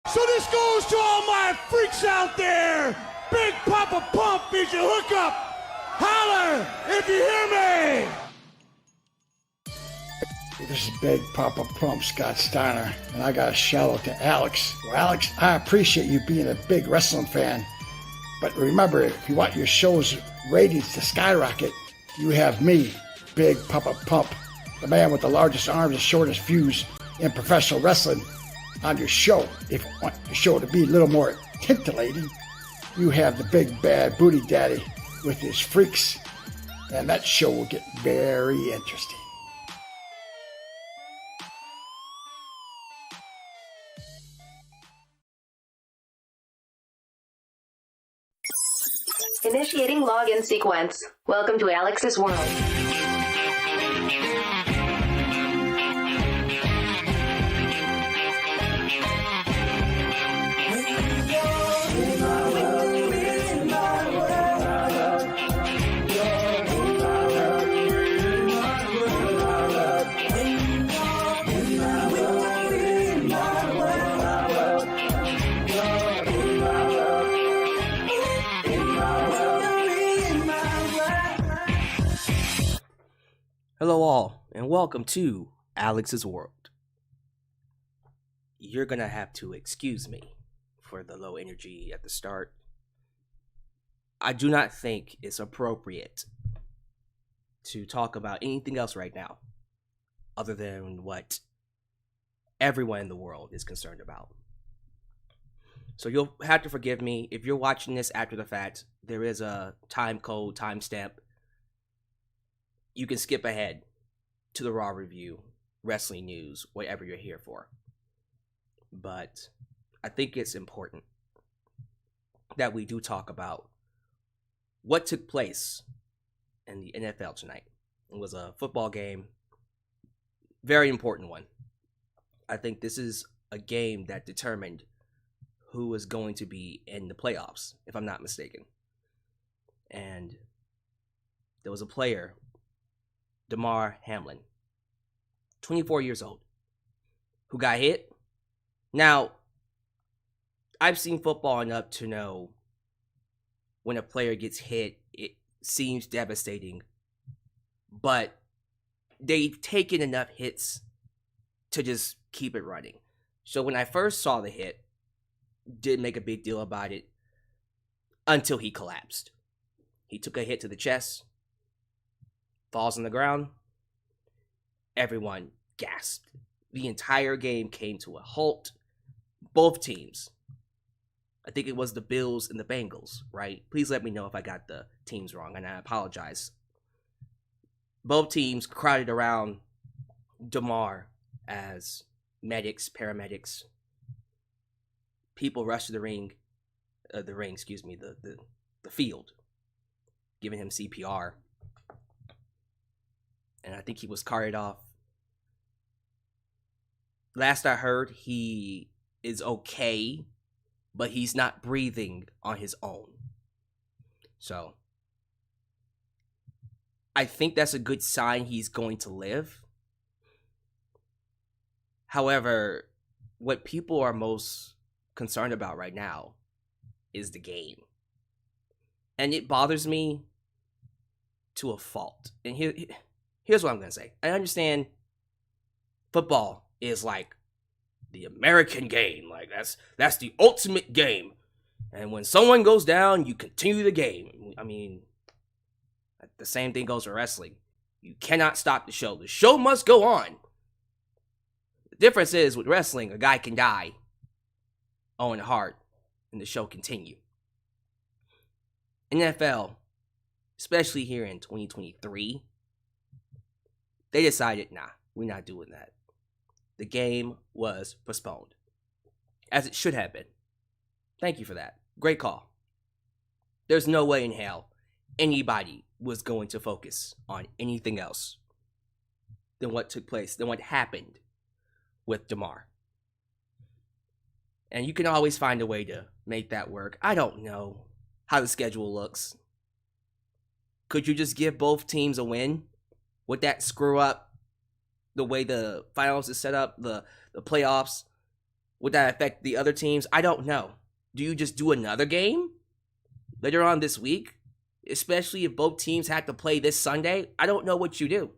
So this goes to all my freaks out there. Big Papa Pump is your hookup. Holler if you hear me. This is Big Papa Pump, Scott Steiner, and I got a shout out to Alyx. Well, Alyx, I appreciate you being a big wrestling fan, but remember, if you want your show's ratings to skyrocket, you have me, Big Papa Pump, the man with the largest arms and shortest fuse in professional wrestling, on your show. If you want your show to be a little more titillating, you have the big bad booty daddy with his freaks, and that show will get very interesting. Initiating login sequence. Welcome to Alex's world. Hello all, and welcome to Alex's World. You're gonna have to excuse me for the low energy at the start. I do not think it's appropriate to talk about anything else right now other than what everyone in the world is concerned about. So you'll have to forgive me if you're watching this after the fact. There is a time code, timestamp. You can skip ahead to the Raw review, wrestling news, whatever you're here for. But I think it's important that we do talk about what took place in the NFL tonight. It was a football game, very important one. I think this is a game that determined who was going to be in the playoffs, if I'm not mistaken. And there was a player, Damar Hamlin, 24 years old, who got hit. Now, I've seen football enough to know when a player gets hit, it seems devastating, but they've taken enough hits to just keep it running. So when I first saw the hit, didn't make a big deal about it until he collapsed. He took a hit to the chest, falls on the ground. Everyone gasped. The entire game came to a halt. Both teams, I think it was the Bills and the Bengals, right? Please let me know if I got the teams wrong, and I apologize. Both teams crowded around Damar as medics, paramedics. People rushed to the field, giving him CPR. And I think he was carted off. Last I heard, he is okay, but he's not breathing on his own. So, I think that's a good sign he's going to live. However, what people are most concerned about right now is the game. And it bothers me to a fault. And here's what I'm going to say. I understand football is like the American game. Like that's the ultimate game. And when someone goes down, you continue the game. I mean, the same thing goes for wrestling. You cannot stop the show. The show must go on. The difference is with wrestling, a guy can die, Owen Hart, and the show continue. NFL, especially here in 2023, they decided, nah, we're not doing that. The game was postponed, as it should have been. Thank you for that. Great call. There's no way in hell anybody was going to focus on anything else than what took place, than what happened with Damar. And you can always find a way to make that work. I don't know how the schedule looks. Could you just give both teams a win? Would that screw up the way the finals is set up, the playoffs? Would that affect the other teams? I don't know. Do you just do another game later on this week? Especially if both teams have to play this Sunday? I don't know what you do.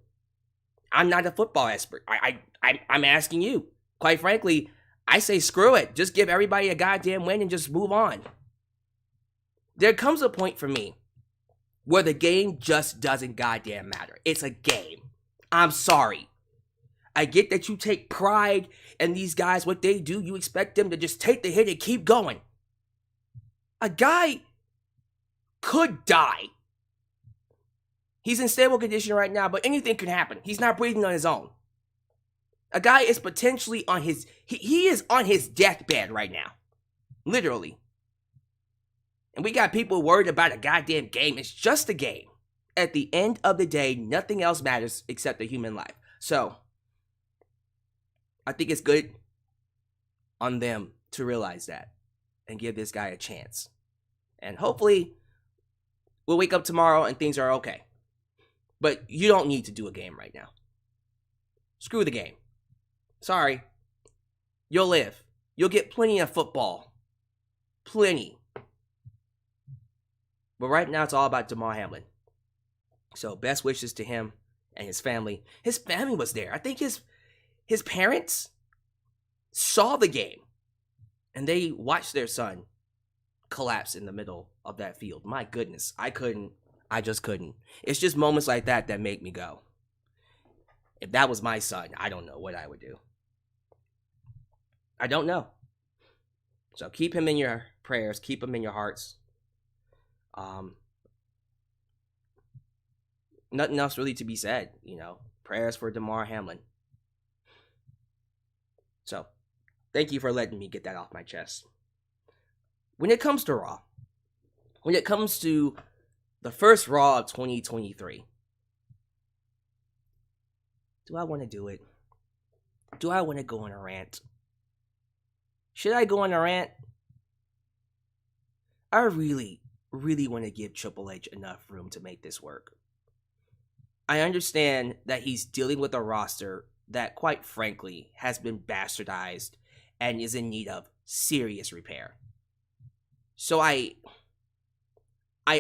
I'm not a football expert. I'm asking you. Quite frankly, I say screw it. Just give everybody a goddamn win and just move on. There comes a point for me where the game just doesn't goddamn matter. It's a game. I'm sorry. I get that you take pride in these guys, what they do. You expect them to just take the hit and keep going. A guy could die. He's in stable condition right now, but anything can happen. He's not breathing on his own. A guy is potentially on his... He is on his deathbed right now. Literally. And we got people worried about a goddamn game. It's just a game. At the end of the day, nothing else matters except the human life. So, I think it's good on them to realize that and give this guy a chance. And hopefully, we'll wake up tomorrow and things are okay. But you don't need to do a game right now. Screw the game. Sorry. You'll live. You'll get plenty of football. Plenty. But right now, it's all about Damar Hamlin. So, best wishes to him and his family. His family was there. I think his parents saw the game. And they watched their son collapse in the middle of that field. My goodness. I just couldn't. It's just moments like that that make me go. If that was my son, I don't know what I would do. I don't know. So keep him in your prayers. Keep him in your hearts. Nothing else really to be said, you know. Prayers for Damar Hamlin. So, thank you for letting me get that off my chest. When it comes to Raw, when it comes to the first Raw of 2023, do I want to do it? Do I want to go on a rant? Should I go on a rant? I really want to give Triple H enough room to make this work. I understand that he's dealing with a roster that, quite frankly, has been bastardized and is in need of serious repair. So I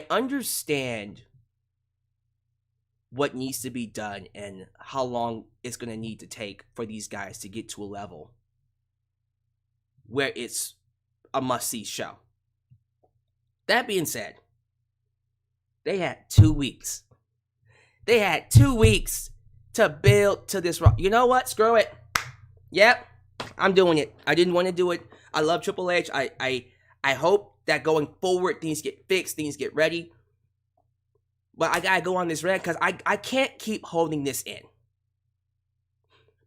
understand what needs to be done and how long it's going to need to take for these guys to get to a level where it's a must-see show. That being said, they had 2 weeks. They had 2 weeks to build to this Raw. You know what? Screw it. Yep, I'm doing it. I didn't want to do it. I love Triple H. I hope that going forward, things get fixed, things get ready. But I gotta go on this rant because I can't keep holding this in.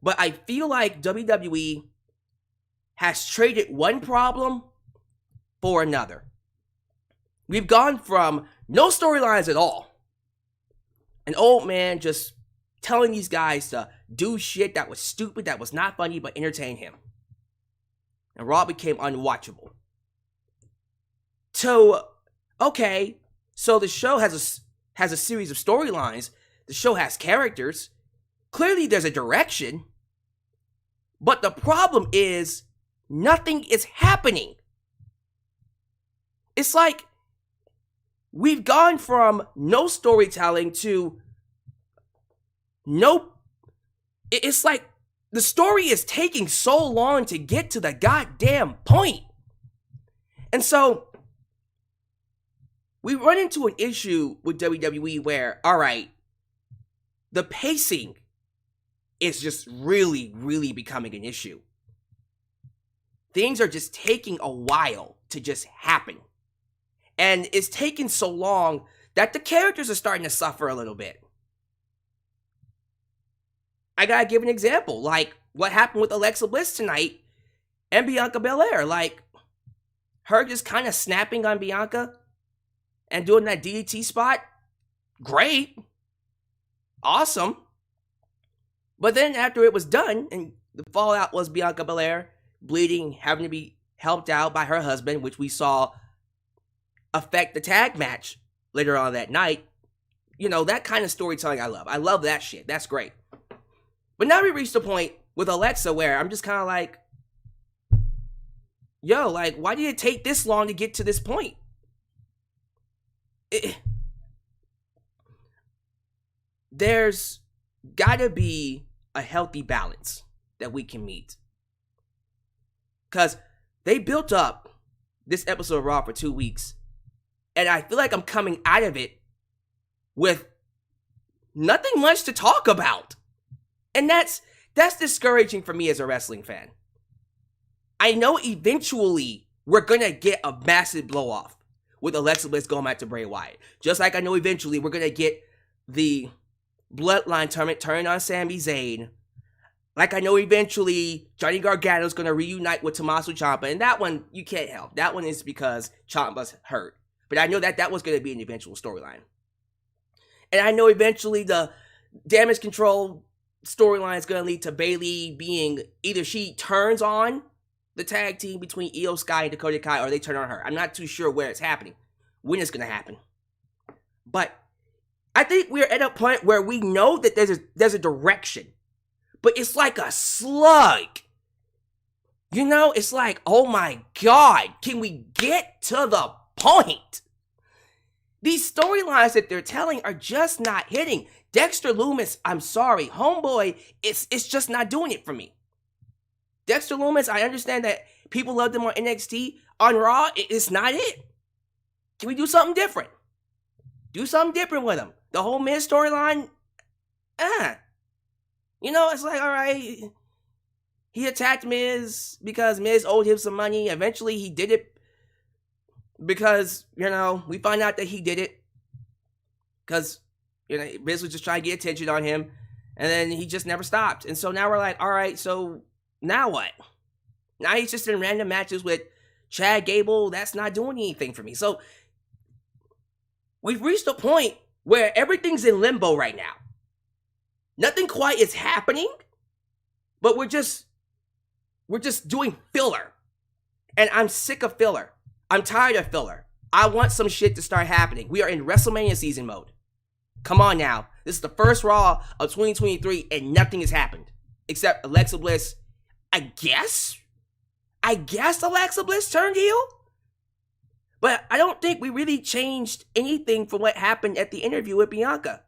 But I feel like WWE has traded one problem for another. We've gone from no storylines at all. An old man just telling these guys to do shit that was stupid, that was not funny, but entertain him. And Raw became unwatchable. So, okay, so the show has a series of storylines. The show has characters. Clearly there's a direction. But the problem is, nothing is happening. It's like we've gone from no storytelling to no... It's like the story is taking so long to get to the goddamn point. And so we run into an issue with WWE where, all right, the pacing is just really becoming an issue. Things are just taking a while to just happen. And it's taking so long that the characters are starting to suffer a little bit. I gotta give an example, like what happened with Alexa Bliss tonight and Bianca Belair. Like, her just kind of snapping on Bianca and doing that DDT spot. Great. Awesome. But then after it was done, and the fallout was Bianca Belair bleeding, having to be helped out by her husband, which we saw affect the tag match later on that night. You know, that kind of storytelling I love. I love that shit. That's great. But now we reached the point with Alexa where I'm just kind of like, yo, like, why did it take this long to get to this point? There's gotta be a healthy balance that we can meet. Because they built up this episode of Raw for 2 weeks, and I feel like I'm coming out of it with nothing much to talk about. And that's discouraging for me as a wrestling fan. I know eventually we're gonna get a massive blow off with Alexa Bliss going back to Bray Wyatt. Just like I know eventually we're gonna get the Bloodline tournament turning on Sami Zayn. Like I know eventually Johnny Gargano's gonna reunite with Tommaso Ciampa, and that one you can't help. That one is because Ciampa's hurt. But I know that was gonna be an eventual storyline. And I know eventually the Damage Control storyline is gonna lead to Bayley being either she turns on the tag team between Io Sky and Dakota Kai, or they turn on her. I'm not too sure where it's happening, when it's gonna happen. But I think we're at a point where we know that there's a direction, but it's like a slug. You know, it's like, oh my God, can we get to the point? These storylines that they're telling are just not hitting. Dexter Lumis, I'm sorry, homeboy, it's just not doing it for me. Dexter Lumis, I understand that people loved him on NXT. On Raw, it's not it. Can we do something different? Do something different with him. The whole Miz storyline, you know, it's like, all right, he attacked Miz because Miz owed him some money. Eventually, he did it because, you know, we find out that he did it because, you know, Miz was just trying to get attention on him, and then he just never stopped. And so now we're like, all right, so now what? Now he's just in random matches with Chad Gable. That's not doing anything for me. So we've reached a point where everything's in limbo right now. Nothing quite is happening, but we're just doing filler. And I'm sick of filler. I'm tired of filler. I want some shit to start happening. We are in WrestleMania season mode. Come on now. This is the first Raw of 2023 and nothing has happened. Except Alexa Bliss, I guess Alexa Bliss turned heel? But I don't think we really changed anything from what happened at the interview with Bianca.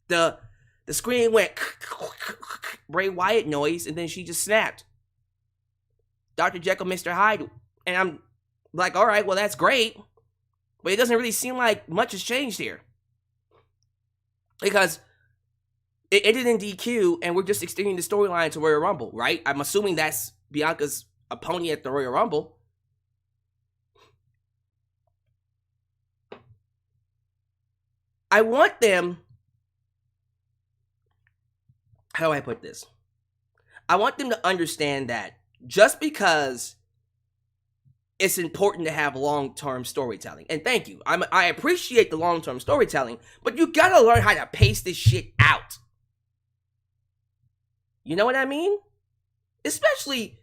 The screen went Bray Wyatt noise, and then she just snapped. Dr. Jekyll, Mr. Hyde. And I'm like, all right, well, that's great. But it doesn't really seem like much has changed here. Because it ended in DQ, and we're just extending the storyline to Royal Rumble, right? I'm assuming that's Bianca's opponent at the Royal Rumble. I want them... How do I put this? I want them to understand that just because it's important to have long-term storytelling, and thank you, I appreciate the long-term storytelling, but you gotta learn how to pace this shit out. You know what I mean? Especially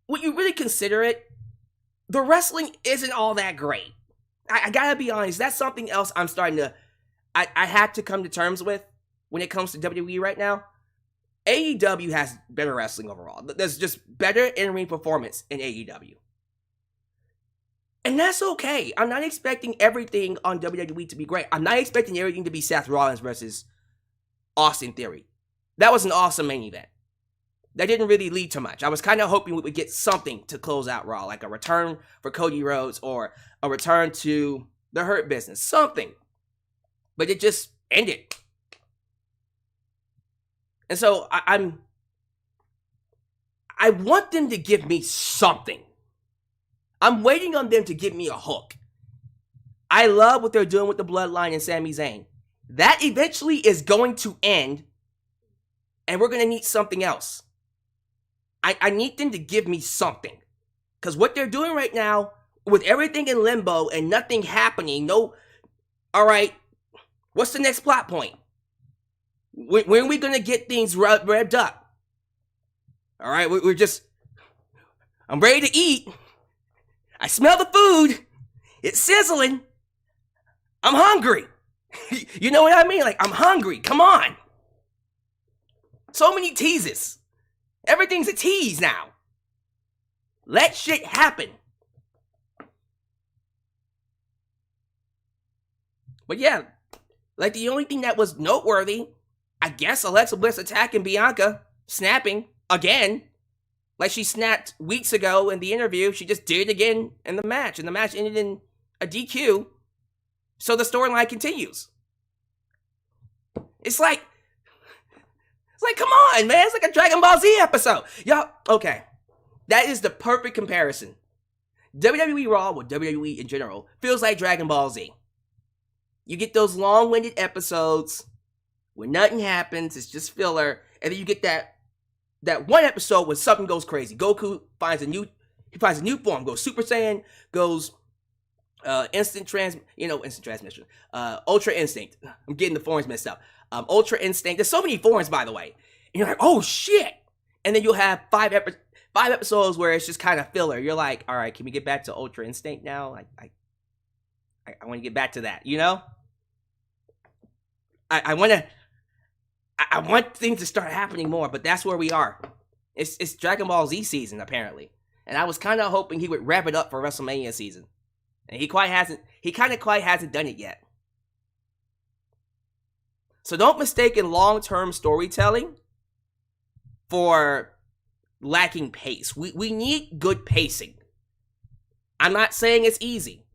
when you really consider it, the wrestling isn't all that great. I gotta be honest, that's something else I'm starting to... I had to come to terms with when it comes to WWE right now. AEW has better wrestling overall. There's just better in-ring performance in AEW. And that's okay. I'm not expecting everything on WWE to be great. I'm not expecting everything to be Seth Rollins versus Austin Theory. That was an awesome main event. That didn't really lead to much. I was kind of hoping we would get something to close out Raw, like a return for Cody Rhodes or a return to the Hurt Business. Something. But it just ended. And so I want them to give me something. I'm waiting on them to give me a hook. I love what they're doing with the Bloodline and Sami Zayn. That eventually is going to end, and we're going to need something else. I need them to give me something. Because what they're doing right now, with everything in limbo and nothing happening, all right, what's the next plot point? When are we going to get things revved up? All right, we're just... I'm ready to eat. I smell the food. It's sizzling. I'm hungry. You know what I mean? Like, I'm hungry. Come on. So many teases. Everything's a tease now. Let shit happen. But yeah, like the only thing that was noteworthy, I guess Alexa Bliss attacking Bianca, snapping again. Like she snapped weeks ago in the interview. She just did it again in the match. And the match ended in a DQ. So the storyline continues. It's like, come on, man. It's like a Dragon Ball Z episode. Y'all, okay. That is the perfect comparison. WWE Raw, or WWE in general, feels like Dragon Ball Z. You get those long-winded episodes where nothing happens, it's just filler, and then you get that one episode where something goes crazy. Goku finds a new form, goes Super Saiyan, goes instant transmission, Ultra Instinct. I'm getting the forms messed up. Ultra Instinct. There's so many forms, by the way. And you're like, oh shit! And then you'll have five episodes where it's just kind of filler. You're like, all right, can we get back to Ultra Instinct now? I want to get back to that, you know? I want things to start happening more, but that's where we are. It's Dragon Ball Z season, apparently. And I was kind of hoping he would wrap it up for WrestleMania season. And he kind of quite hasn't done it yet. So don't mistake long-term storytelling for lacking pace. We need good pacing. I'm not saying it's easy.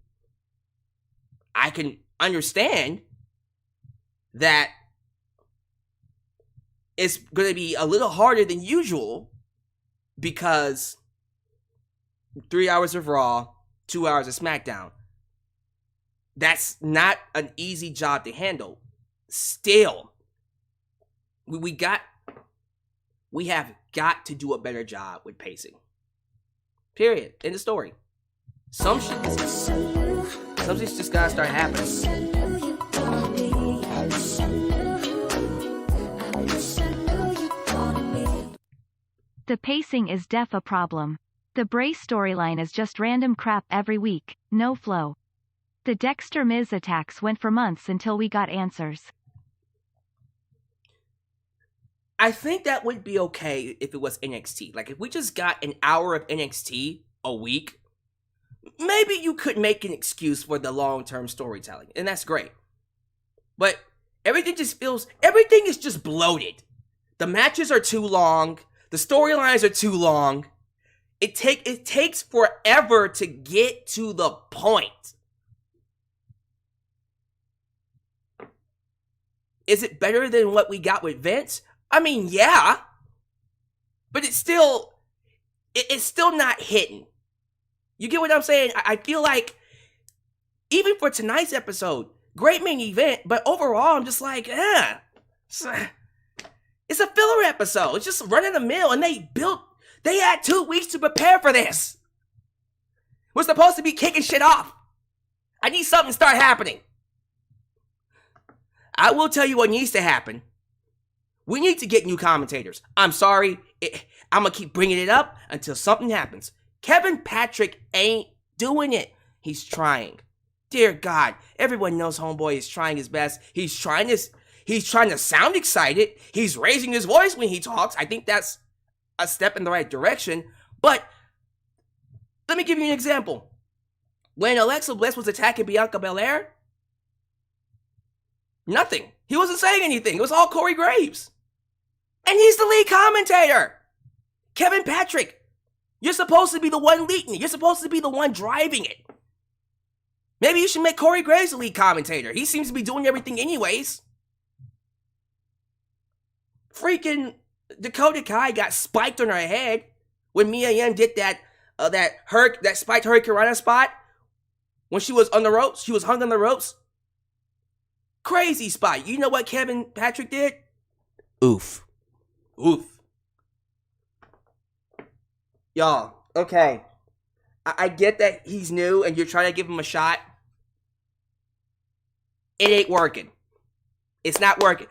I can understand that it's going to be a little harder than usual because 3 hours of Raw, 2 hours of SmackDown. That's not an easy job to handle. Still, we have got to do a better job with pacing. Period. End of story. Some shit's just gotta start happening. The pacing is def a problem. The Bray storyline is just random crap every week, no flow. The Dexter Miz attacks went for months until we got answers. I think that would be okay if it was NXT. Like, if we just got an hour of NXT a week, maybe you could make an excuse for the long-term storytelling, and that's great. But everything is just bloated. The matches are too long. The storylines are too long. It takes forever to get to the point. Is it better than what we got with Vince? I mean, yeah. But it's still not hitting. You get what I'm saying? I feel like, even for tonight's episode, great main event, but overall, I'm just like, it's a filler episode. It's just run of the mill, and they had 2 weeks to prepare for this. We're supposed to be kicking shit off. I need something to start happening. I will tell you what needs to happen. We need to get new commentators. I'm sorry. I'm going to keep bringing it up until something happens. Kevin Patrick ain't doing it. He's trying. Dear God, everyone knows homeboy is trying his best. He's trying to sound excited. He's raising his voice when he talks. I think that's a step in the right direction. But let me give you an example. When Alexa Bliss was attacking Bianca Belair, nothing. He wasn't saying anything. It was all Corey Graves. And he's the lead commentator. Kevin Patrick, you're supposed to be the one leading it. You're supposed to be the one driving it. Maybe you should make Corey Graves the lead commentator. He seems to be doing everything anyways. Freaking Dakota Kai got spiked on her head when Mia Yim did that spiked Hurricane Rana spot when she was on the ropes. She was hung on the ropes. Crazy spot. You know what Kevin Patrick did? Oof. Y'all, okay. I get that he's new and you're trying to give him a shot. It ain't working. It's not working.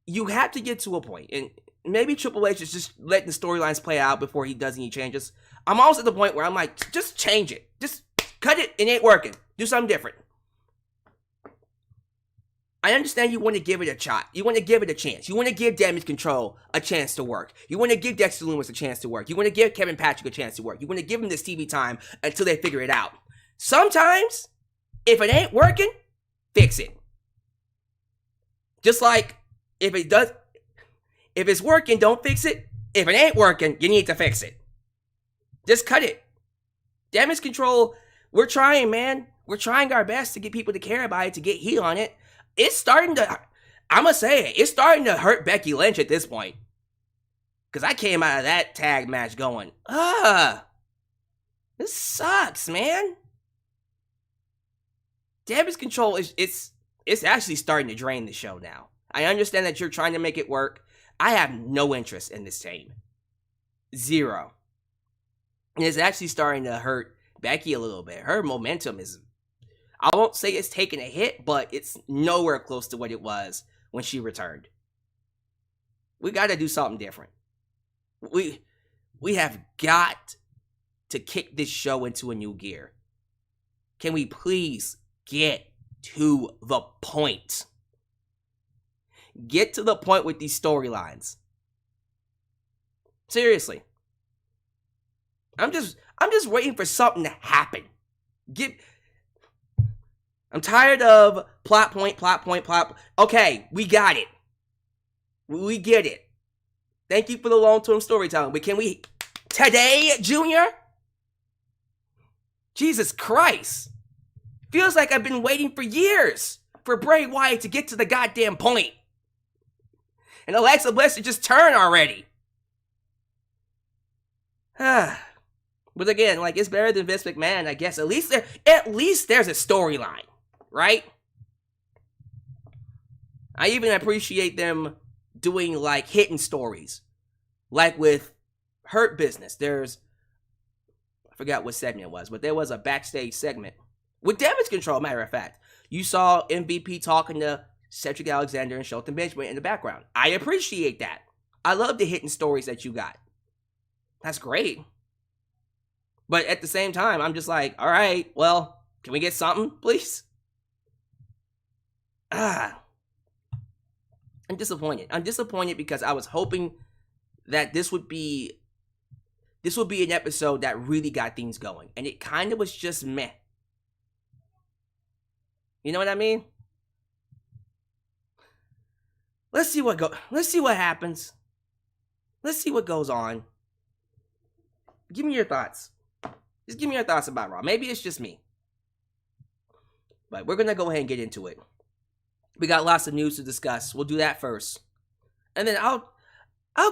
You have to get to a point, and maybe Triple H is just letting the storylines play out before he does any changes. I'm almost at the point where I'm like, just change it. Just cut it. It ain't working. Do something different. I understand you want to give it a shot. You want to give it a chance. You want to give Damage Control a chance to work. You want to give Dexter Lumis a chance to work. You want to give Kevin Patrick a chance to work. You want to give him this TV time until they figure it out. Sometimes, if it ain't working, fix it. Just like if it's working, don't fix it. If it ain't working, you need to fix it. Just cut it. Damage control, we're trying, man. We're trying our best to get people to care about it, to get heat on it. It's starting to, I'm going to say it, it's starting to hurt Becky Lynch at this point. Because I came out of that tag match going, this sucks, man. Damage control, it's actually starting to drain the show now. I understand that you're trying to make it work. I have no interest in this team. Zero. And it's actually starting to hurt Becky a little bit. Her momentum is, I won't say it's taking a hit, but it's nowhere close to what it was when she returned. We got to do something different. We have got to kick this show into a new gear. Can we please get to the point? Get to the point with these storylines. Seriously. I'm just waiting for something to happen. I'm tired of plot point. Okay, we got it. We get it. Thank you for the long-term storytelling. But can we today, Junior? Jesus Christ. Feels like I've been waiting for years for Bray Wyatt to get to the goddamn point. And Alexa Bliss to just turn already. But again, like, it's better than Vince McMahon, I guess. At least there's a storyline, right? I even appreciate them doing, like, hidden stories. Like with Hurt Business. I forgot what segment it was, but there was a backstage segment. With Damage Control, matter of fact. You saw MVP talking to Cedric Alexander and Shelton Benjamin in the background. I appreciate that. I love the hidden stories that you got. That's great. But at the same time, I'm just like, all right, well, can we get something, please? I'm disappointed. I'm disappointed because I was hoping that this would be an episode that really got things going. And it kind of was just meh. You know what I mean? Let's see what happens. Let's see what goes on. Give me your thoughts. Just give me your thoughts about Raw. Maybe it's just me. But we're going to go ahead and get into it. We got lots of news to discuss. We'll do that first. And then I'll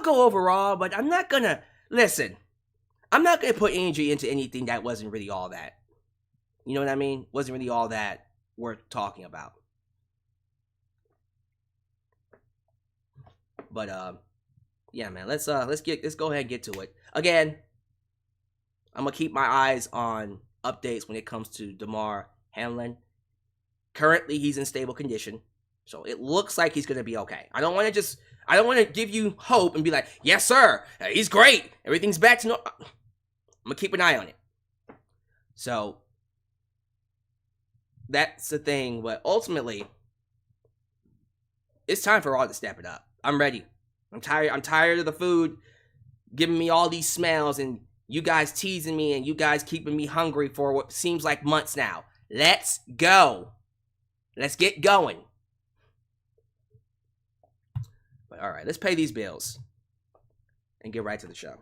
go over Raw, but I'm not going to... Listen, I'm not going to put energy into anything that wasn't really all that. You know what I mean? Wasn't really all that worth talking about. But, yeah, man, let's go ahead and get to it. Again, I'm going to keep my eyes on updates when it comes to Damar Hamlin. Currently, he's in stable condition. So it looks like he's going to be okay. I don't want to give you hope and be like, yes, sir, he's great. Everything's back to normal. I'm going to keep an eye on it. So that's the thing. But ultimately, it's time for Raw to step it up. I'm ready. I'm tired of the food giving me all these smells and you guys teasing me and you guys keeping me hungry for what seems like months now. Let's go. Let's get going. But all right, let's pay these bills and get right to the show.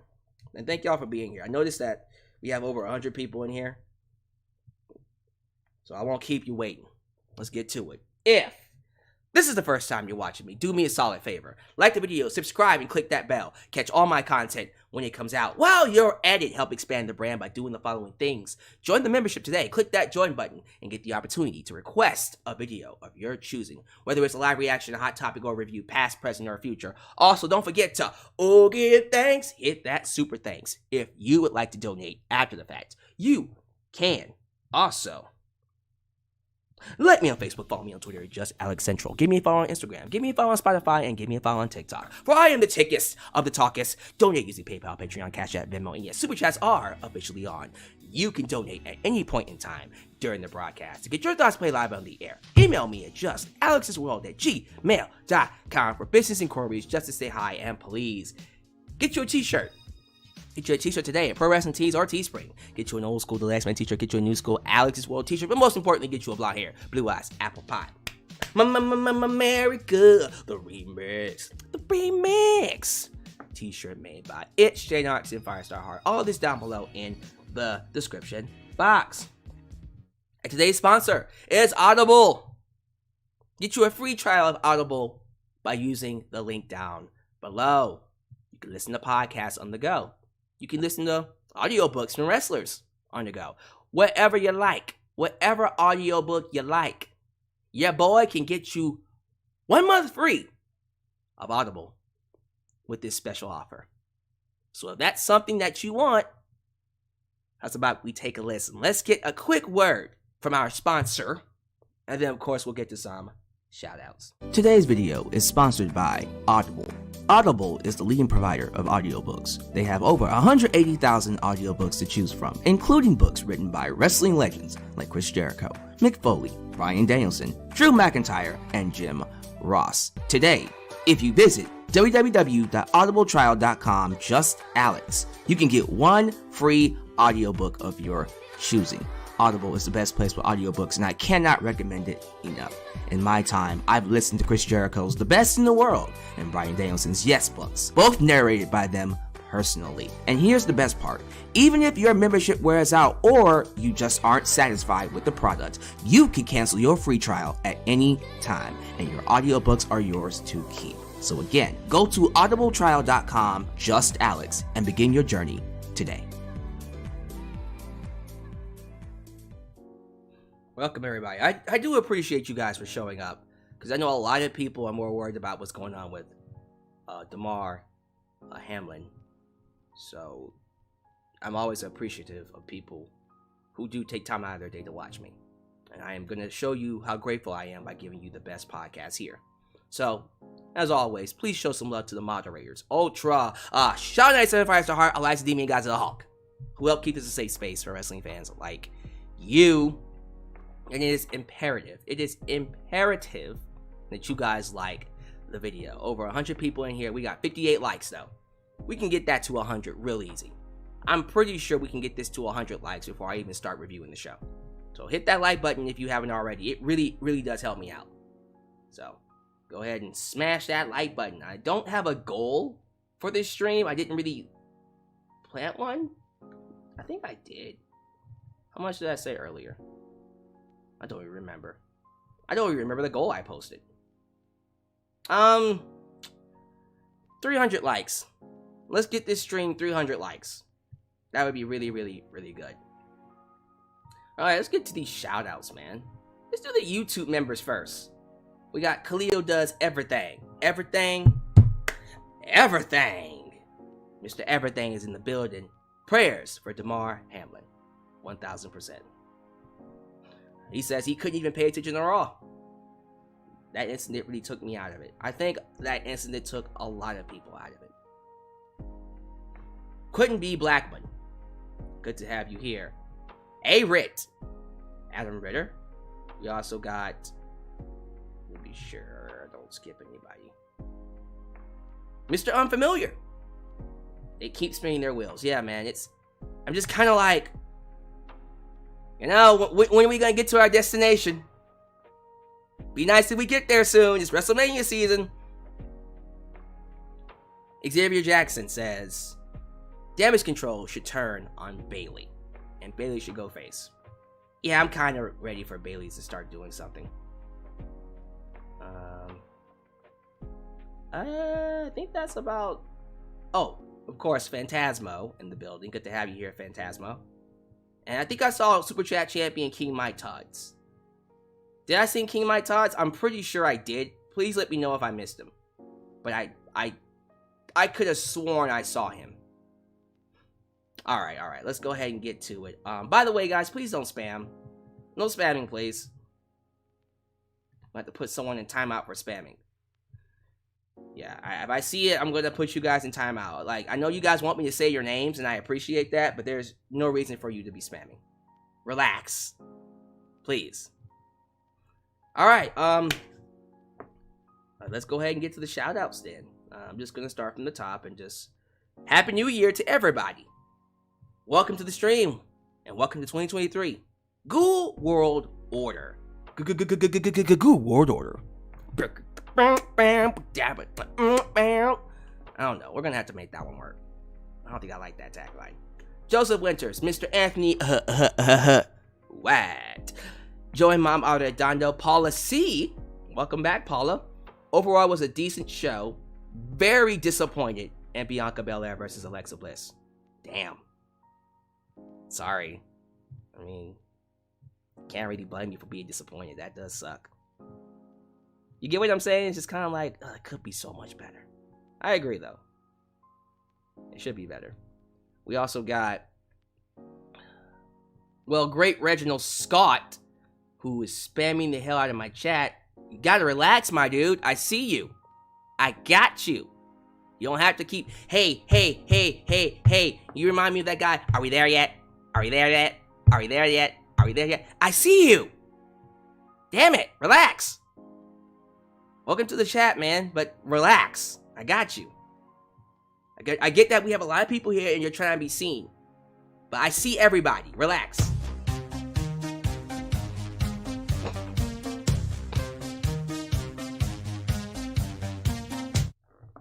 And thank y'all for being here. I noticed that we have over 100 people in here. So I won't keep you waiting. Let's get to it. If this is the first time you're watching me, do me a solid favor. Like the video, subscribe, and click that bell. Catch all my content when it comes out. While you're at it, help expand the brand by doing the following things. Join the membership today. Click that join button and get the opportunity to request a video of your choosing. Whether it's a live reaction, a hot topic, or review, past, present, or future. Also, don't forget to give thanks. Hit that super thanks. If you would like to donate after the fact, you can also like me on Facebook, follow me on Twitter, just Alex Central. Give me a follow on Instagram, give me a follow on Spotify, and give me a follow on TikTok. For I am the tickest of the talkest. Donate using PayPal, Patreon, Cashapp, VENMO, and yes, Super Chats are officially on. You can donate at any point in time during the broadcast. To get your thoughts played live on the air, email me at justalexsworld@gmail.com for business inquiries, just to say hi, and please get you a t-shirt. Get you a t-shirt today at Pro Wrestling Tees or Teespring. Get you an old school The Last Man t-shirt. Get you a new school Alex's World t-shirt. But most importantly, get you a blonde hair, blue eyes, apple pie. America, the remix. The remix. T-shirt made by It's Jay Knox and Firestar Heart. All this down below in the description box. And today's sponsor is Audible. Get you a free trial of Audible by using the link down below. You can listen to podcasts on the go. You can listen to audiobooks from wrestlers on the go. Whatever you like, whatever audiobook you like, your boy can get you 1 month free of Audible with this special offer. So if that's something that you want, how's about we take a listen? Let's get a quick word from our sponsor, and then of course we'll get to some shoutouts. Today's video is sponsored by Audible. Audible is the leading provider of audiobooks. They have over 180,000 audiobooks to choose from, including books written by wrestling legends like Chris Jericho, Mick Foley, Bryan Danielson, Drew McIntyre, and Jim Ross. Today, if you visit www.audibletrial.com, just Alex, you can get 1 free audiobook of your choosing. Audible is the best place for audiobooks, and I cannot recommend it enough. In my time, I've listened to Chris Jericho's The Best in the World and Bryan Danielson's Yes books, both narrated by them personally. And here's the best part. Even if your membership wears out or you just aren't satisfied with the product, you can cancel your free trial at any time, and your audiobooks are yours to keep. So again, go to audibletrial.com, just Alex, and begin your journey today. Welcome, everybody. I do appreciate you guys for showing up, because I know a lot of people are more worried about what's going on with Damar Hamlin. So I'm always appreciative of people who do take time out of their day to watch me. And I am going to show you how grateful I am by giving you the best podcast here. So, as always, please show some love to the moderators. Ultra, Shawn Knight, 75 Star Heart, Alexa Demon Guys of the Hulk, who help keep this a safe space for wrestling fans like you. And it is imperative that you guys like the video. Over 100 people in here. We got 58 likes though. We can get that to 100 real easy. I'm pretty sure we can get this to 100 likes before I even start reviewing the show. So hit that like button if you haven't already. It really does help me out. So go ahead and smash that like button. I don't have a goal for this stream. I didn't really plant one. I think I did. How much did I say earlier? I don't even remember. I don't even remember the goal I posted. 300 likes. Let's get this stream 300 likes. That would be really good. Alright, let's get to these shoutouts, man. Let's do the YouTube members first. We got Khalil Does Everything. Everything. Mr. Everything is in the building. Prayers for Damar Hamlin. 1000%. He says he couldn't even pay attention to Raw. That incident really took me out of it. I think that incident took a lot of people out of it. Couldn't be Blackman. Good to have you here. A-Rit. Adam Ritter. We also got... We'll be sure don't skip anybody. Mr. Unfamiliar. They keep spinning their wheels. Yeah, man, I'm just kind of like... You know, when are we gonna get to our destination? Be nice if we get there soon. It's WrestleMania season. Xavier Jackson says, Damage Control should turn on Bayley, and Bayley should go face. Yeah, I'm kind of ready for Bayley to start doing something. I think that's about... Oh, of course, Phantasmo in the building. Good to have you here, Phantasmo. And I think I saw Super Chat Champion King Mike Todd's. Did I see King Mike Todd's? I'm pretty sure I did. Please let me know if I missed him. But I could have sworn I saw him. Alright. Let's go ahead and get to it. By the way, guys, please don't spam. No spamming, please. I have to put someone in timeout for spamming. Yeah, if I see it, I'm going to put you guys in timeout. Like, I know you guys want me to say your names, and I appreciate that, but there's no reason for you to be spamming. Relax. Please. Alright, let's go ahead and get to the shoutouts then. I'm just going to start from the top and just Happy New Year to everybody. Welcome to the stream, and welcome to 2023. Good World Order. Good World Order. I don't know. We're going to have to make that one work. I don't think I like that tagline. Joseph Winters, Mr. Anthony What? Joey Mom Arredondo, Paula C. Welcome back, Paula. Overall was a decent show. Very disappointed in Bianca Belair versus Alexa Bliss. Damn. Sorry. I mean, can't really blame you for being disappointed. That does suck. You get what I'm saying? It's just kind of like, it could be so much better. I agree, though. It should be better. We also got, well, great Reginald Scott, who is spamming the hell out of my chat. You gotta relax, my dude. I see you. I got you. You don't have to keep, hey. You remind me of that guy. Are we there yet? Are we there yet? Are we there yet? Are we there yet? I see you. Damn it. Relax. Welcome to the chat, man. But relax. I got you. I get that we have a lot of people here and you're trying to be seen. But I see everybody. Relax.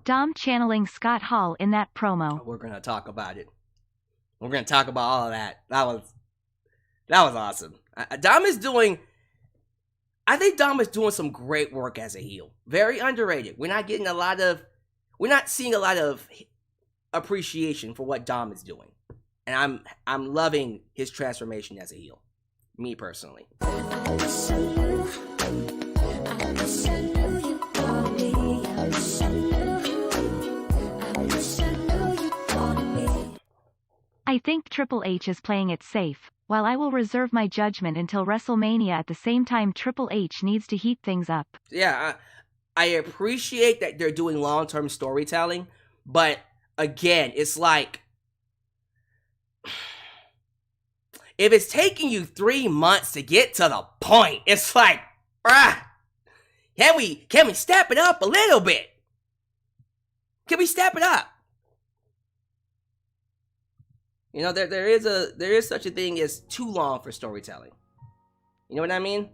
Dom channeling Scott Hall in that promo. We're gonna talk about it. We're gonna talk about all of that. That was awesome. Dom is doing. I think Dom is doing some great work as a heel. Very underrated. We're not seeing a lot of appreciation for what Dom is doing, and I'm loving his transformation as a heel. Me personally. I think Triple H is playing it safe, while I will reserve my judgment until WrestleMania. At the same time, Triple H needs to heat things up. Yeah, I appreciate that they're doing long-term storytelling, but again, it's like, if it's taking you 3 months to get to the point, it's like, bruh, can we step it up a little bit? Can we step it up? You know, there is such a thing as too long for storytelling. You know what I mean?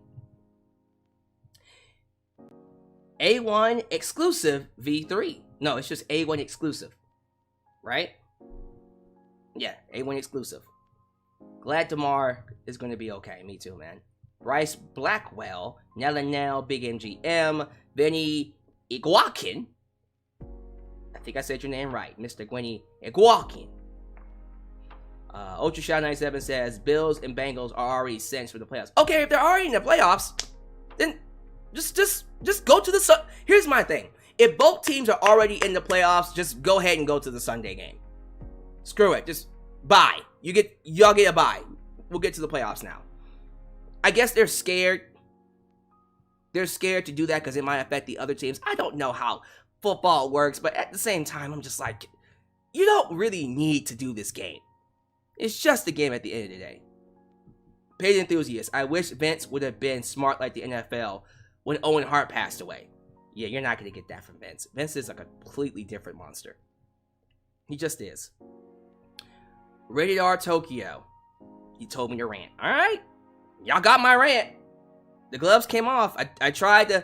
A1 exclusive V3. No, it's just A1 exclusive. Right? Yeah, A1 exclusive. Glad Damar is going to be okay. Me too, man. Bryce Blackwell, Nella Nell, Big MGM, Benny Iguakin. I think I said your name right, Mr. Gwenny Iguakin. Ultra Shot 97 says Bills and Bengals are already cinched for the playoffs. Okay, if they're already in the playoffs, then just go to the Here's my thing. If both teams are already in the playoffs, just go ahead and go to the Sunday game. Screw it. Just bye. Y'all get a bye. We'll get to the playoffs now. I guess they're scared. They're scared to do that because it might affect the other teams. I don't know how football works, but at the same time, I'm just like, you don't really need to do this game. It's just a game at the end of the day. Paid enthusiast, I wish Vince would have been smart like the NFL when Owen Hart passed away. Yeah, you're not going to get that from Vince. Vince is a completely different monster. He just is. Rated R Tokyo. You told me to rant. Alright? Y'all got my rant. The gloves came off. I tried to...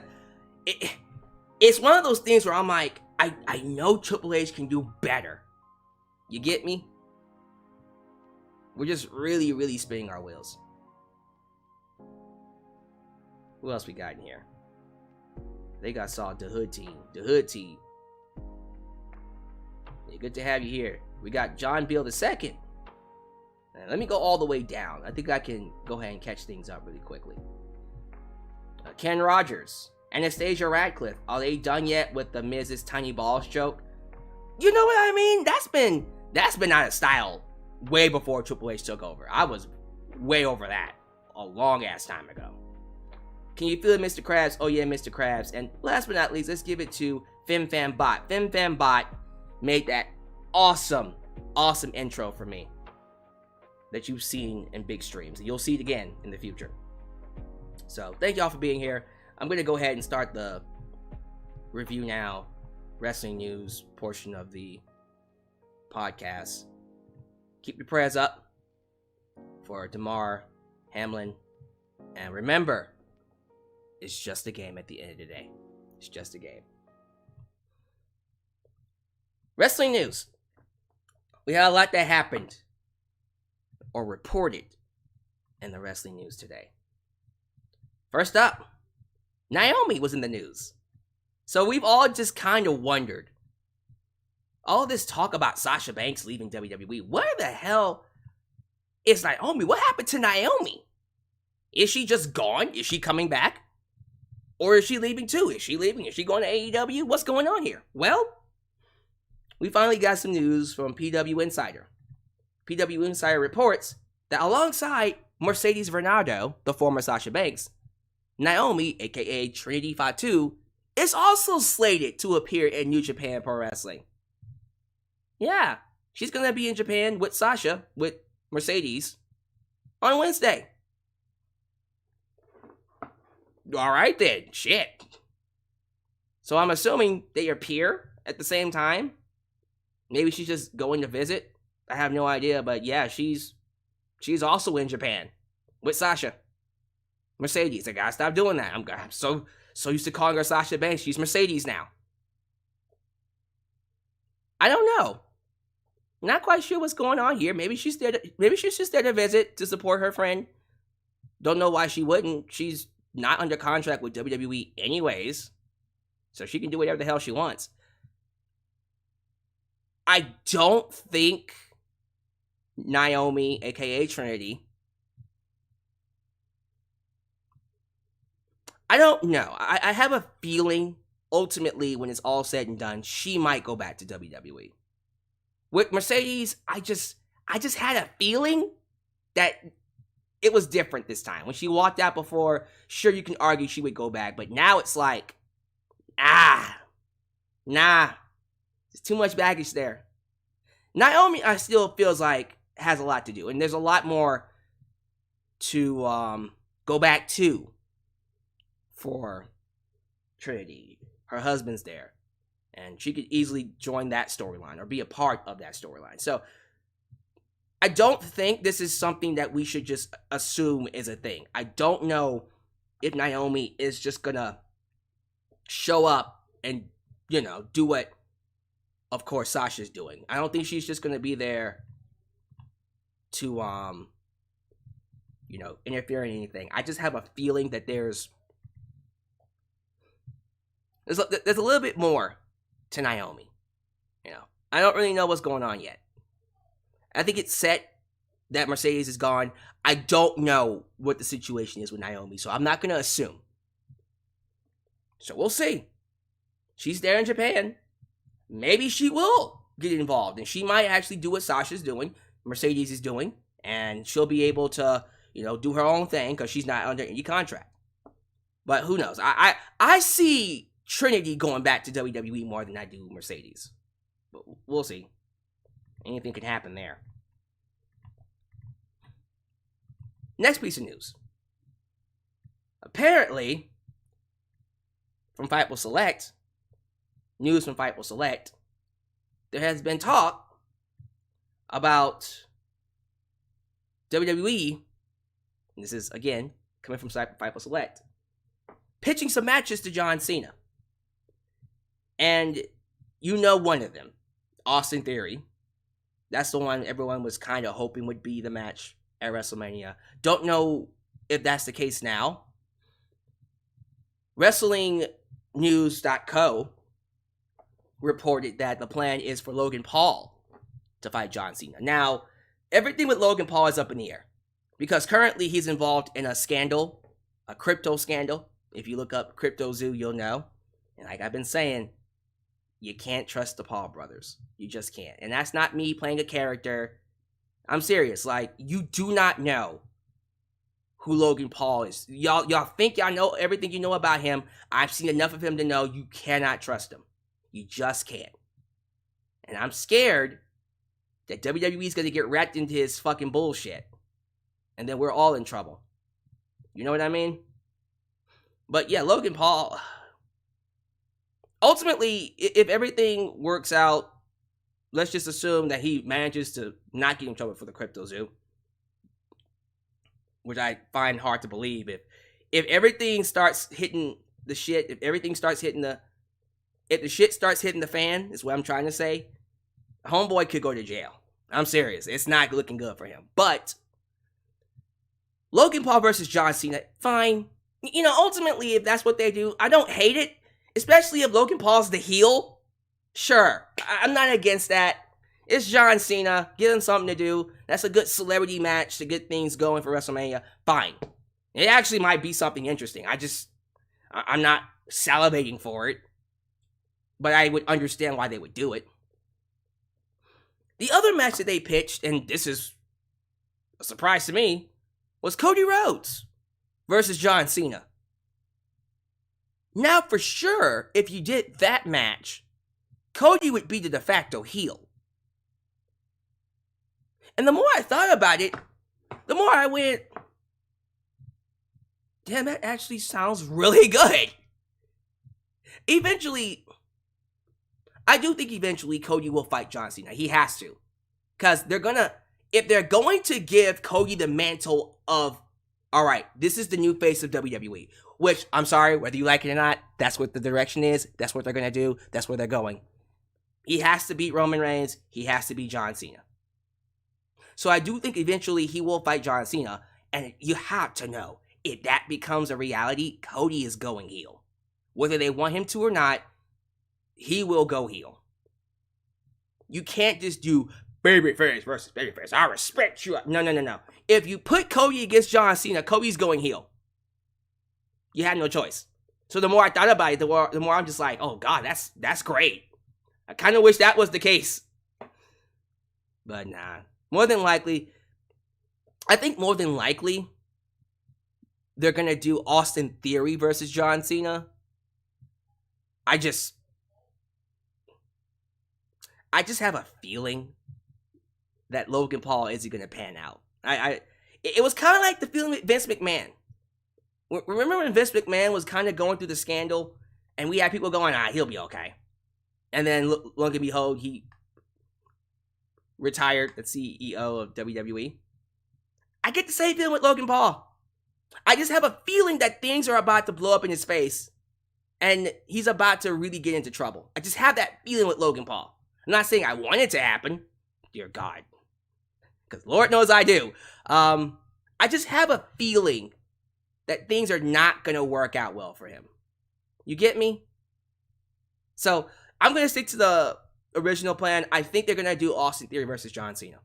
It's one of those things where I'm like, I know Triple H can do better. You get me? We're just really, really spinning our wheels. Who else we got in here? They got saw the Hood team. The Hood team. Yeah, good to have you here. We got John Beal II. Now, let me go all the way down. I think I can go ahead and catch things up really quickly. Ken Rogers. Anastasia Radcliffe. Are they done yet with the Miz's tiny balls joke? You know what I mean? That's been out of style way before Triple H took over. I was way over that a long ass time ago. Can you feel it, Mr. Krabs? Oh yeah, Mr. Krabs. And last but not least, let's give it to FimFamBot. FimFamBot made that awesome intro for me that you've seen in big streams. And you'll see it again in the future. So thank y'all for being here. I'm going to go ahead and start the review now, wrestling news portion of the podcast. Keep your prayers up for Damar Hamlin. And remember, it's just a game at the end of the day. It's just a game. Wrestling news. We had a lot that happened or reported in the wrestling news today. First up, Naomi was in the news. So we've all just kind of wondered. All this talk about Sasha Banks leaving WWE. Where the hell is Naomi? What happened to Naomi? Is she just gone? Is she coming back? Or is she leaving too? Is she leaving? Is she going to AEW? What's going on here? Well, we finally got some news from PW Insider. PW Insider reports that alongside Mercedes Varnado, the former Sasha Banks, Naomi, aka Trinity Fatu, is also slated to appear in New Japan Pro Wrestling. Yeah, she's going to be in Japan with Sasha, with Mercedes, on Wednesday. Alright then, shit. So I'm assuming they appear at the same time. Maybe she's just going to visit. I have no idea, but yeah, she's also in Japan with Sasha. Mercedes, I gotta stop doing that. I'm so used to calling her Sasha Banks. She's Mercedes now. I don't know. Not quite sure what's going on here. Maybe she's just there to visit, to support her friend. Don't know why she wouldn't. She's not under contract with WWE anyways, so she can do whatever the hell she wants. I don't think Naomi, aka Trinity, I don't know. I have a feeling, ultimately, when it's all said and done, she might go back to WWE. With Mercedes, I just had a feeling that it was different this time. When she walked out before, sure, you can argue she would go back, but now it's like, nah. There's too much baggage there. Naomi, I still feels like, has a lot to do, and there's a lot more to go back to for Trinity. Her husband's there, and she could easily join that storyline or be a part of that storyline. So I don't think this is something that we should just assume is a thing. I don't know if Naomi is just gonna show up and, do what, of course, Sasha's doing. I don't think she's just gonna be there to, interfere in anything. I just have a feeling that there's a little bit more to Naomi. I don't really know what's going on yet. I think it's set that Mercedes is gone. I don't know what the situation is with Naomi, so I'm not going to assume. So we'll see. She's there in Japan. Maybe she will get involved, and she might actually do what Sasha's doing, Mercedes is doing, and she'll be able to, do her own thing because she's not under any contract. But who knows? I see Trinity going back to WWE more than I do Mercedes. But we'll see. Anything can happen there. Next piece of news. Apparently, from Fightful Select, news from Fightful Select, there has been talk about WWE, and this is, again, coming from Fightful Select, pitching some matches to John Cena. And one of them, Austin Theory. That's the one everyone was kind of hoping would be the match at WrestleMania. Don't know if that's the case now. WrestlingNews.co reported that the plan is for Logan Paul to fight John Cena. Now, everything with Logan Paul is up in the air because currently he's involved in a scandal, a crypto scandal. If you look up Crypto Zoo, you'll know. And like I've been saying, you can't trust the Paul brothers. You just can't. And that's not me playing a character. I'm serious. Like, you do not know who Logan Paul is. Y'all think y'all know everything you know about him. I've seen enough of him to know you cannot trust him. You just can't. And I'm scared that WWE's going to get wrapped into his fucking bullshit. And then we're all in trouble. You know what I mean? But yeah, Logan Paul, ultimately, if everything works out let's just assume that he manages to not get in trouble for the Crypto Zoo, which I find hard to believe. If everything starts hitting the shit, if the shit starts hitting the fan, is what I'm trying to say, homeboy could go to jail. I'm serious. It's not looking good for him. But Logan Paul versus John Cena, fine. You know, ultimately, if that's what they do, I don't hate it. Especially if Logan Paul's the heel. Sure, I'm not against that. It's John Cena. Give him something to do. That's a good celebrity match to get things going for WrestleMania. Fine. It actually might be something interesting. I'm not salivating for it. But I would understand why they would do it. The other match that they pitched, and this is a surprise to me, was Cody Rhodes versus John Cena. Now, for sure, if you did that match, Cody would be the de facto heel. And the more I thought about it, the more I went, damn, that actually sounds really good. I do think eventually Cody will fight John Cena. He has to. Because if they're going to give Cody the mantle of, all right, this is the new face of WWE, which, I'm sorry, whether you like it or not, that's what the direction is. That's what they're going to do. That's where they're going. He has to beat Roman Reigns. He has to beat John Cena. So I do think eventually he will fight John Cena. And you have to know, if that becomes a reality, Cody is going heel. Whether they want him to or not, he will go heel. You can't just do babyface versus babyface. I respect you. No. If you put Cody against John Cena, Cody's going heel. You had no choice. So the more I thought about it, the more I'm just like, oh God, that's great. I kind of wish that was the case. But nah. I think more than likely, they're going to do Austin Theory versus John Cena. I just have a feeling that Logan Paul isn't going to pan out. It was kind of like the feeling with Vince McMahon. Remember when Vince McMahon was kind of going through the scandal, and we had people going, he'll be okay. And then, lo and behold, he retired the CEO of WWE. I get the same feeling with Logan Paul. I just have a feeling that things are about to blow up in his face, and he's about to really get into trouble. I just have that feeling with Logan Paul. I'm not saying I want it to happen. Dear God. Because Lord knows I do. I just have a feeling that things are not going to work out well for him. You get me? So, I'm going to stick to the original plan. I think they're going to do Austin Theory versus John Cena.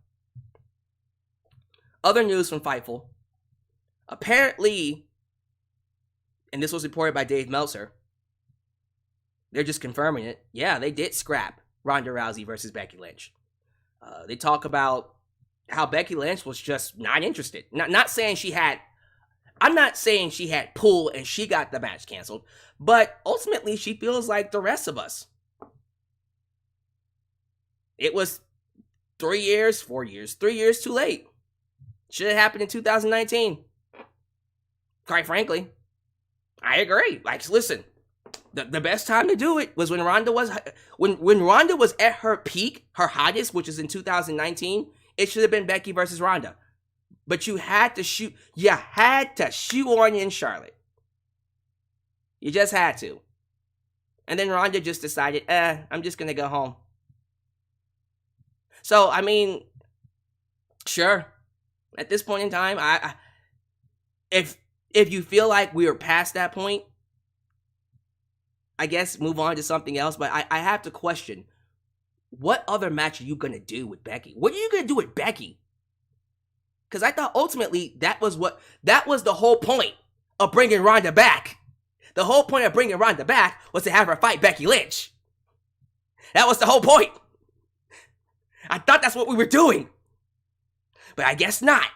Other news from Fightful. Apparently, and this was reported by Dave Meltzer, they're just confirming it. Yeah, they did scrap Ronda Rousey versus Becky Lynch. They talk about how Becky Lynch was just not interested. Not saying she had... I'm not saying she had pull and she got the match canceled, but ultimately she feels like the rest of us. It was 3 years too late. Should have happened in 2019. Quite frankly, I agree. Like, listen, the best time to do it was when Ronda was at her peak, her hottest, which is in 2019. It should have been Becky versus Ronda. But you had to shoehorn in Charlotte. You just had to. And then Ronda just decided, I'm just going to go home. So, I mean, sure. At this point in time, if you feel like we are past that point, I guess move on to something else. But I have to question, what other match are you going to do with Becky? What are you going to do with Becky? Because I thought ultimately that was the whole point of bringing Ronda back. The whole point of bringing Ronda back was to have her fight Becky Lynch. That was the whole point. I thought that's what we were doing. But I guess not.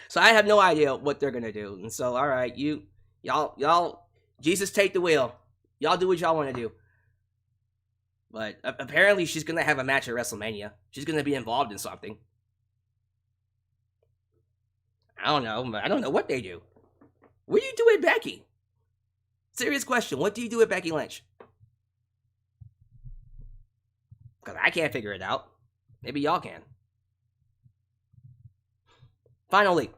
So I have no idea what they're going to do. And so, all right, y'all, Jesus take the wheel. Y'all do what y'all want to do. But apparently she's going to have a match at WrestleMania. She's going to be involved in something. I don't know what they do. What do you do with Becky? Serious question. What do you do with Becky Lynch? Because I can't figure it out. Maybe y'all can. Finally,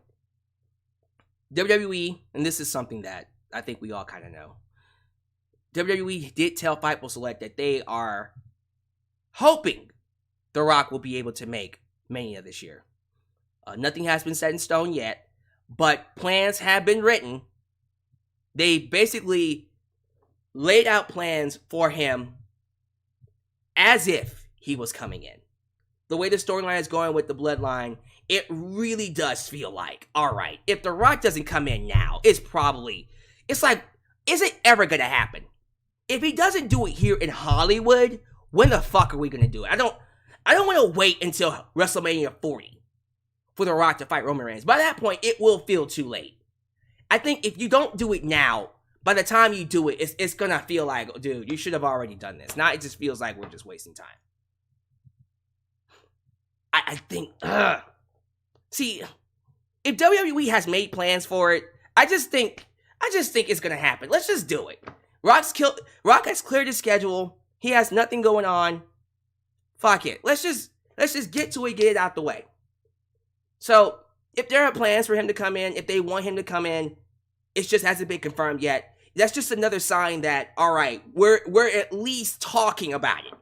WWE, and this is something that I think we all kind of know. WWE did tell Fightful Select that they are hoping The Rock will be able to make Mania this year. Nothing has been set in stone yet, but plans have been written. They basically laid out plans for him as if he was coming in. The way the storyline is going with the bloodline, it really does feel like, all right, if The Rock doesn't come in now, it's like, is it ever going to happen? If he doesn't do it here in Hollywood, when the fuck are we going to do it? I don't want to wait until WrestleMania 40 for The Rock to fight Roman Reigns. By that point, it will feel too late. I think if you don't do it now, by the time you do it, it's going to feel like, dude, you should have already done this. Now it just feels like we're just wasting time. I think, see, if WWE has made plans for it, I just think it's going to happen. Let's just do it. Rock has cleared his schedule. He has nothing going on. Fuck it. Let's just get to it, get it out the way. So, if there are plans for him to come in, if they want him to come in, it just hasn't been confirmed yet. That's just another sign that, all right, we're at least talking about it.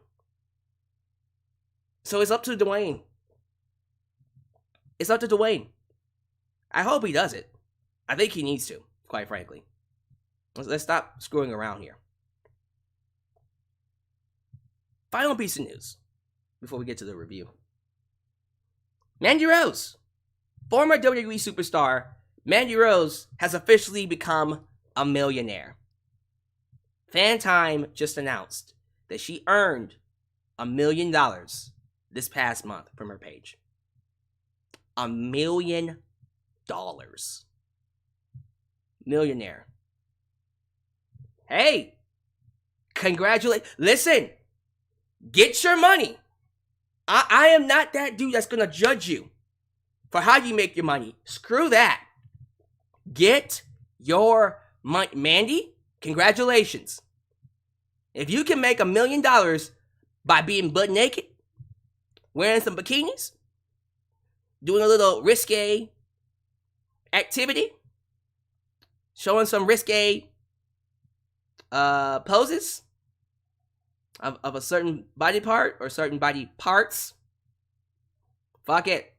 So it's up to Dwayne. It's up to Dwayne. I hope he does it. I think he needs to, quite frankly. Let's stop screwing around here. Final piece of news before we get to the review. Mandy Rose. Former WWE superstar Mandy Rose has officially become a millionaire. Fan Time just announced that she earned $1 million this past month from her page. $1 million. Millionaire. Hey, congratulate. Listen, get your money. I am not that dude that's going to judge you for how you make your money. Screw that. Get your money. Mandy, congratulations. If you can make $1 million by being butt naked, wearing some bikinis, doing a little risque activity, showing some risque poses of a certain body part or certain body parts, fuck it.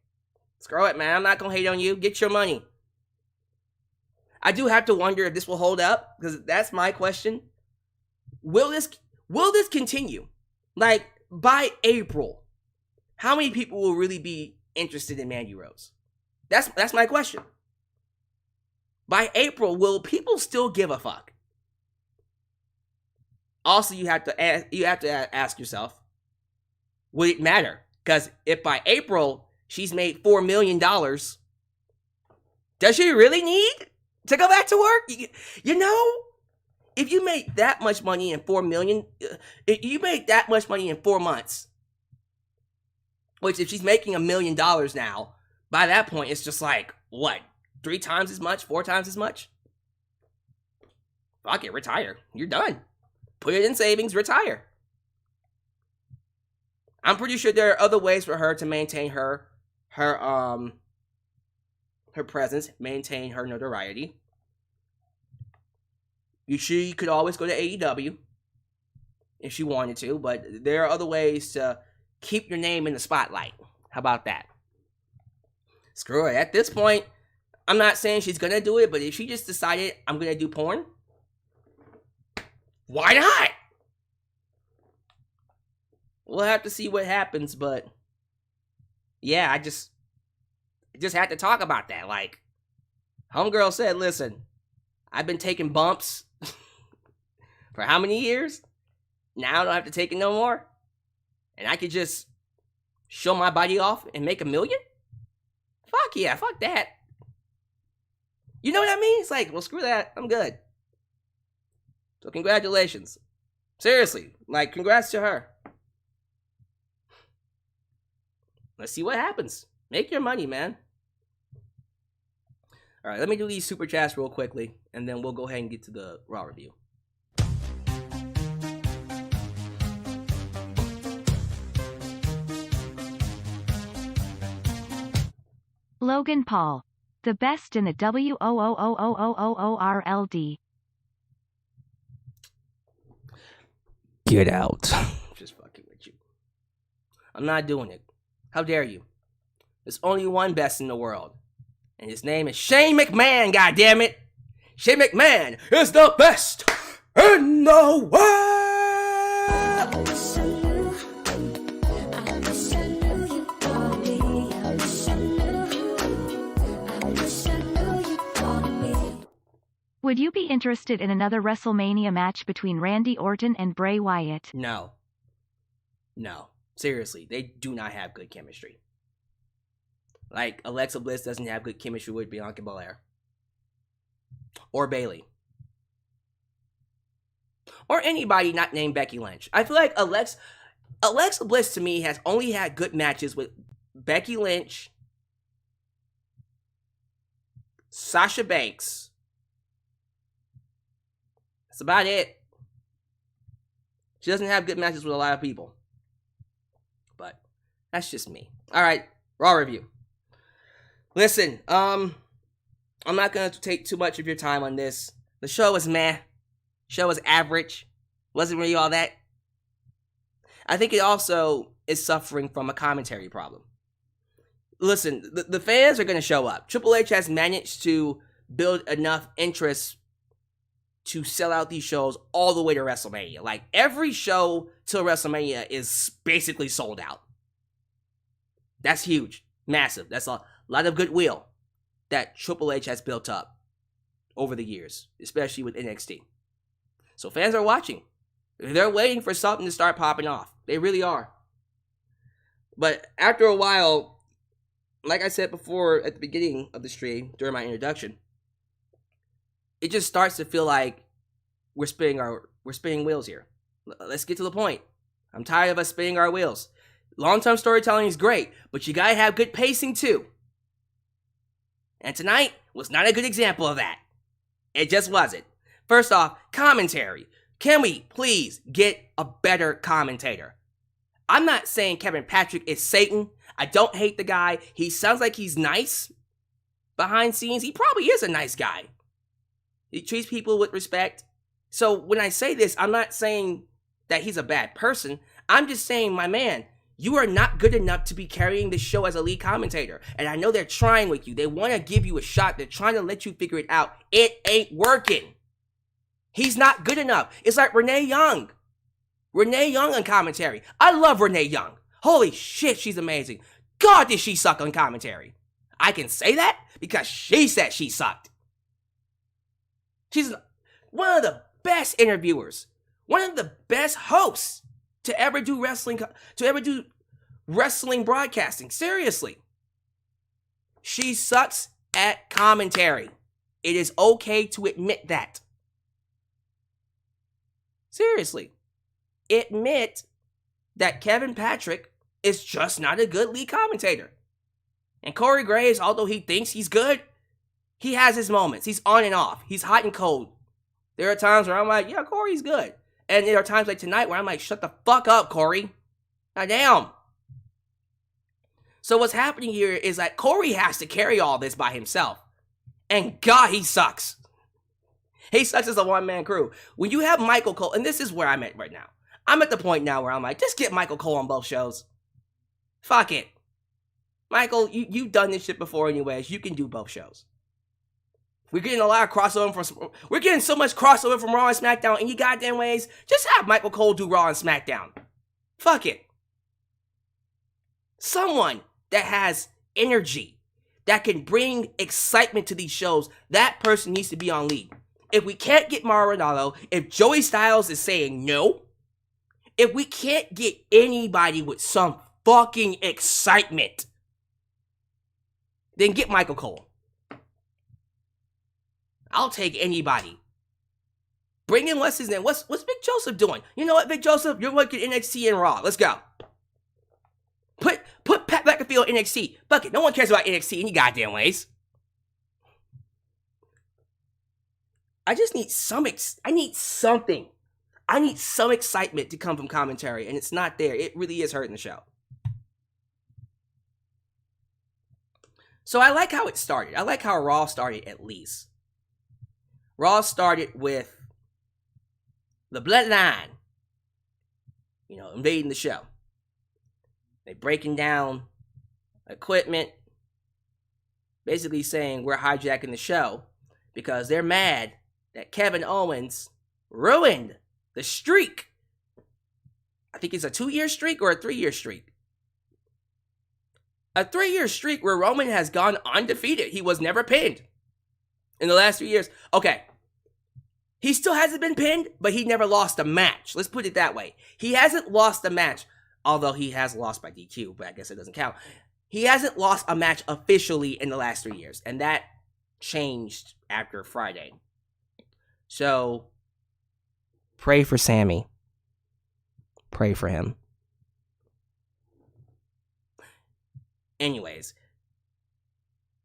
Screw it, man. I'm not gonna hate on you. Get your money. I do have to wonder if this will hold up, because that's my question. Will this continue? Like, by April, how many people will really be interested in Mandy Rose? That's my question. By April, will people still give a fuck? Also, you have to ask yourself, would it matter? Because if by April she's made $4 million, does she really need to go back to work? You know, if you make that much money in $4 million, if you make that much money in 4 months, which if she's making $1 million now, by that point it's just like, what, 3 times as much, 4 times as much? Fuck it, retire. You're done. Put it in savings, retire. I'm pretty sure there are other ways for her to maintain her presence, maintain her notoriety. She could always go to AEW if she wanted to, but there are other ways to keep your name in the spotlight. How about that? Screw it. At this point, I'm not saying she's gonna do it, but if she just decided I'm gonna do porn, why not? We'll have to see what happens, but yeah, I just had to talk about that. Like, homegirl said, listen, I've been taking bumps for how many years? Now I don't have to take it no more? And I could just show my body off and make $1 million? Fuck yeah, fuck that. You know what I mean? It's like, well, screw that. I'm good. So congratulations. Seriously, like, congrats to her. Let's see what happens. Make your money, man. All right, let me do these super chats real quickly, and then we'll go ahead and get to the Raw review. Logan Paul. The best in the WOOOOOOOORLD. Get out. Just fucking with you. I'm not doing it. How dare you? There's only one best in the world. And his name is Shane McMahon, goddammit! Shane McMahon is the best in the world! Would you be interested in another WrestleMania match between Randy Orton and Bray Wyatt? No. Seriously, they do not have good chemistry. Like, Alexa Bliss doesn't have good chemistry with Bianca Belair. Or Bayley. Or anybody not named Becky Lynch. I feel like Alexa Bliss to me has only had good matches with Becky Lynch, Sasha Banks. That's about it. She doesn't have good matches with a lot of people. But that's just me. Alright, Raw review. Listen, I'm not going to take too much of your time on this. The show was meh. Show was average. Wasn't really all that. I think it also is suffering from a commentary problem. Listen, the fans are going to show up. Triple H has managed to build enough interest to sell out these shows all the way to WrestleMania. Like, every show till WrestleMania is basically sold out. That's huge. Massive. That's a lot of goodwill that Triple H has built up over the years, especially with NXT. So fans are watching. They're waiting for something to start popping off. They really are. But after a while, like I said before at the beginning of the stream, during my introduction, it just starts to feel like we're spinning wheels here. Let's get to the point. I'm tired of us spinning our wheels. Long-term storytelling is great, but you gotta have good pacing too. And tonight was not a good example of that. It just wasn't. First off, commentary. Can we please get a better commentator? I'm not saying Kevin Patrick is Satan. I don't hate the guy. He sounds like he's nice behind scenes. He probably is a nice guy. He treats people with respect. So when I say this, I'm not saying that he's a bad person. I'm just saying, my man, you are not good enough to be carrying the show as a lead commentator. And I know they're trying with you. They want to give you a shot. They're trying to let you figure it out. It ain't working. He's not good enough. It's like Renee Young. Renee Young on commentary. I love Renee Young. Holy shit, she's amazing. God, did she suck on commentary. I can say that because she said she sucked. She's one of the best interviewers, one of the best hosts to ever do wrestling broadcasting. Seriously. She sucks at commentary. It is okay to admit that. Seriously. Admit that Kevin Patrick is just not a good lead commentator. And Corey Graves, although he thinks he's good, he has his moments. He's on and off. He's hot and cold. There are times where I'm like, yeah, Corey's good. And there are times like tonight where I'm like, shut the fuck up, Corey. Now, damn. So what's happening here is that Corey has to carry all this by himself. And God, he sucks. He sucks as a one-man crew. When you have Michael Cole, and this is where I'm at right now. I'm at the point now where I'm like, just get Michael Cole on both shows. Fuck it. Michael, you've done this shit before anyways. You can do both shows. We're getting a lot of crossover we're getting so much crossover from Raw and SmackDown any goddamn ways. Just have Michael Cole do Raw and SmackDown. Fuck it. Someone that has energy, that can bring excitement to these shows, that person needs to be on lead. If we can't get Mauro Ranallo, if Joey Styles is saying no, if we can't get anybody with some fucking excitement, then get Michael Cole. I'll take anybody. Bring in, what's his name? What's Big Joseph doing? You know what, Big Joseph? You're working NXT and Raw. Let's go. Put Pat McAfee on NXT. Fuck it. No one cares about NXT any goddamn ways. I just need I need something. I need some excitement to come from commentary, and it's not there. It really is hurting the show. So I like how it started. I like how Raw started, at least. Raw started with the Bloodline, invading the show. They breaking down equipment, basically saying we're hijacking the show because they're mad that Kevin Owens ruined the streak. I think it's a 2-year streak or a 3-year streak. A 3-year streak where Roman has gone undefeated. He was never pinned in the last 3 years. Okay. He still hasn't been pinned, but he never lost a match. Let's put it that way. He hasn't lost a match, although he has lost by DQ, but I guess it doesn't count. He hasn't lost a match officially in the last 3 years, and that changed after Friday. So, pray for Sammy. Pray for him. Anyways,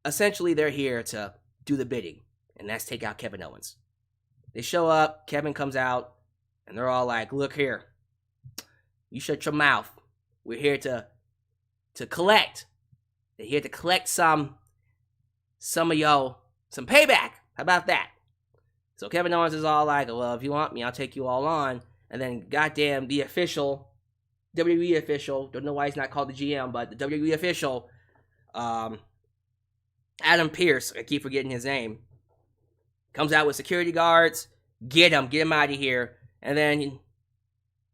essentially they're here to do the bidding, and that's take out Kevin Owens. They show up, Kevin comes out, and they're all like, look here, you shut your mouth. We're here to collect. They're here to collect some of y'all, some payback. How about that? So Kevin Owens is all like, well, if you want me, I'll take you all on. And then goddamn the official, WWE official, don't know why he's not called the GM, but the WWE official, Adam Pearce, I keep forgetting his name, comes out with security guards, get him out of here. And then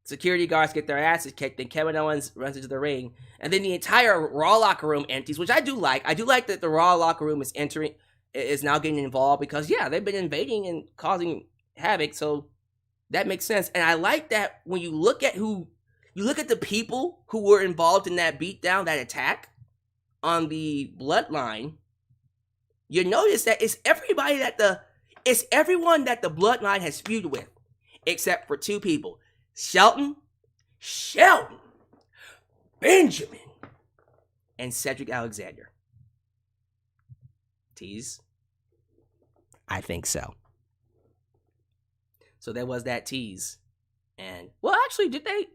security guards get their asses kicked, then Kevin Owens runs into the ring. And then the entire Raw locker room empties, which I do like. I do like that the Raw locker room is now getting involved because, yeah, they've been invading and causing havoc, so that makes sense. And I like that when you look at the people who were involved in that beatdown, that attack on the Bloodline, you notice that it's everyone that the Bloodline has feuded with, except for 2 people. Shelton, Benjamin, and Cedric Alexander. Tease? I think so. So there was that tease. And, well, actually, did they?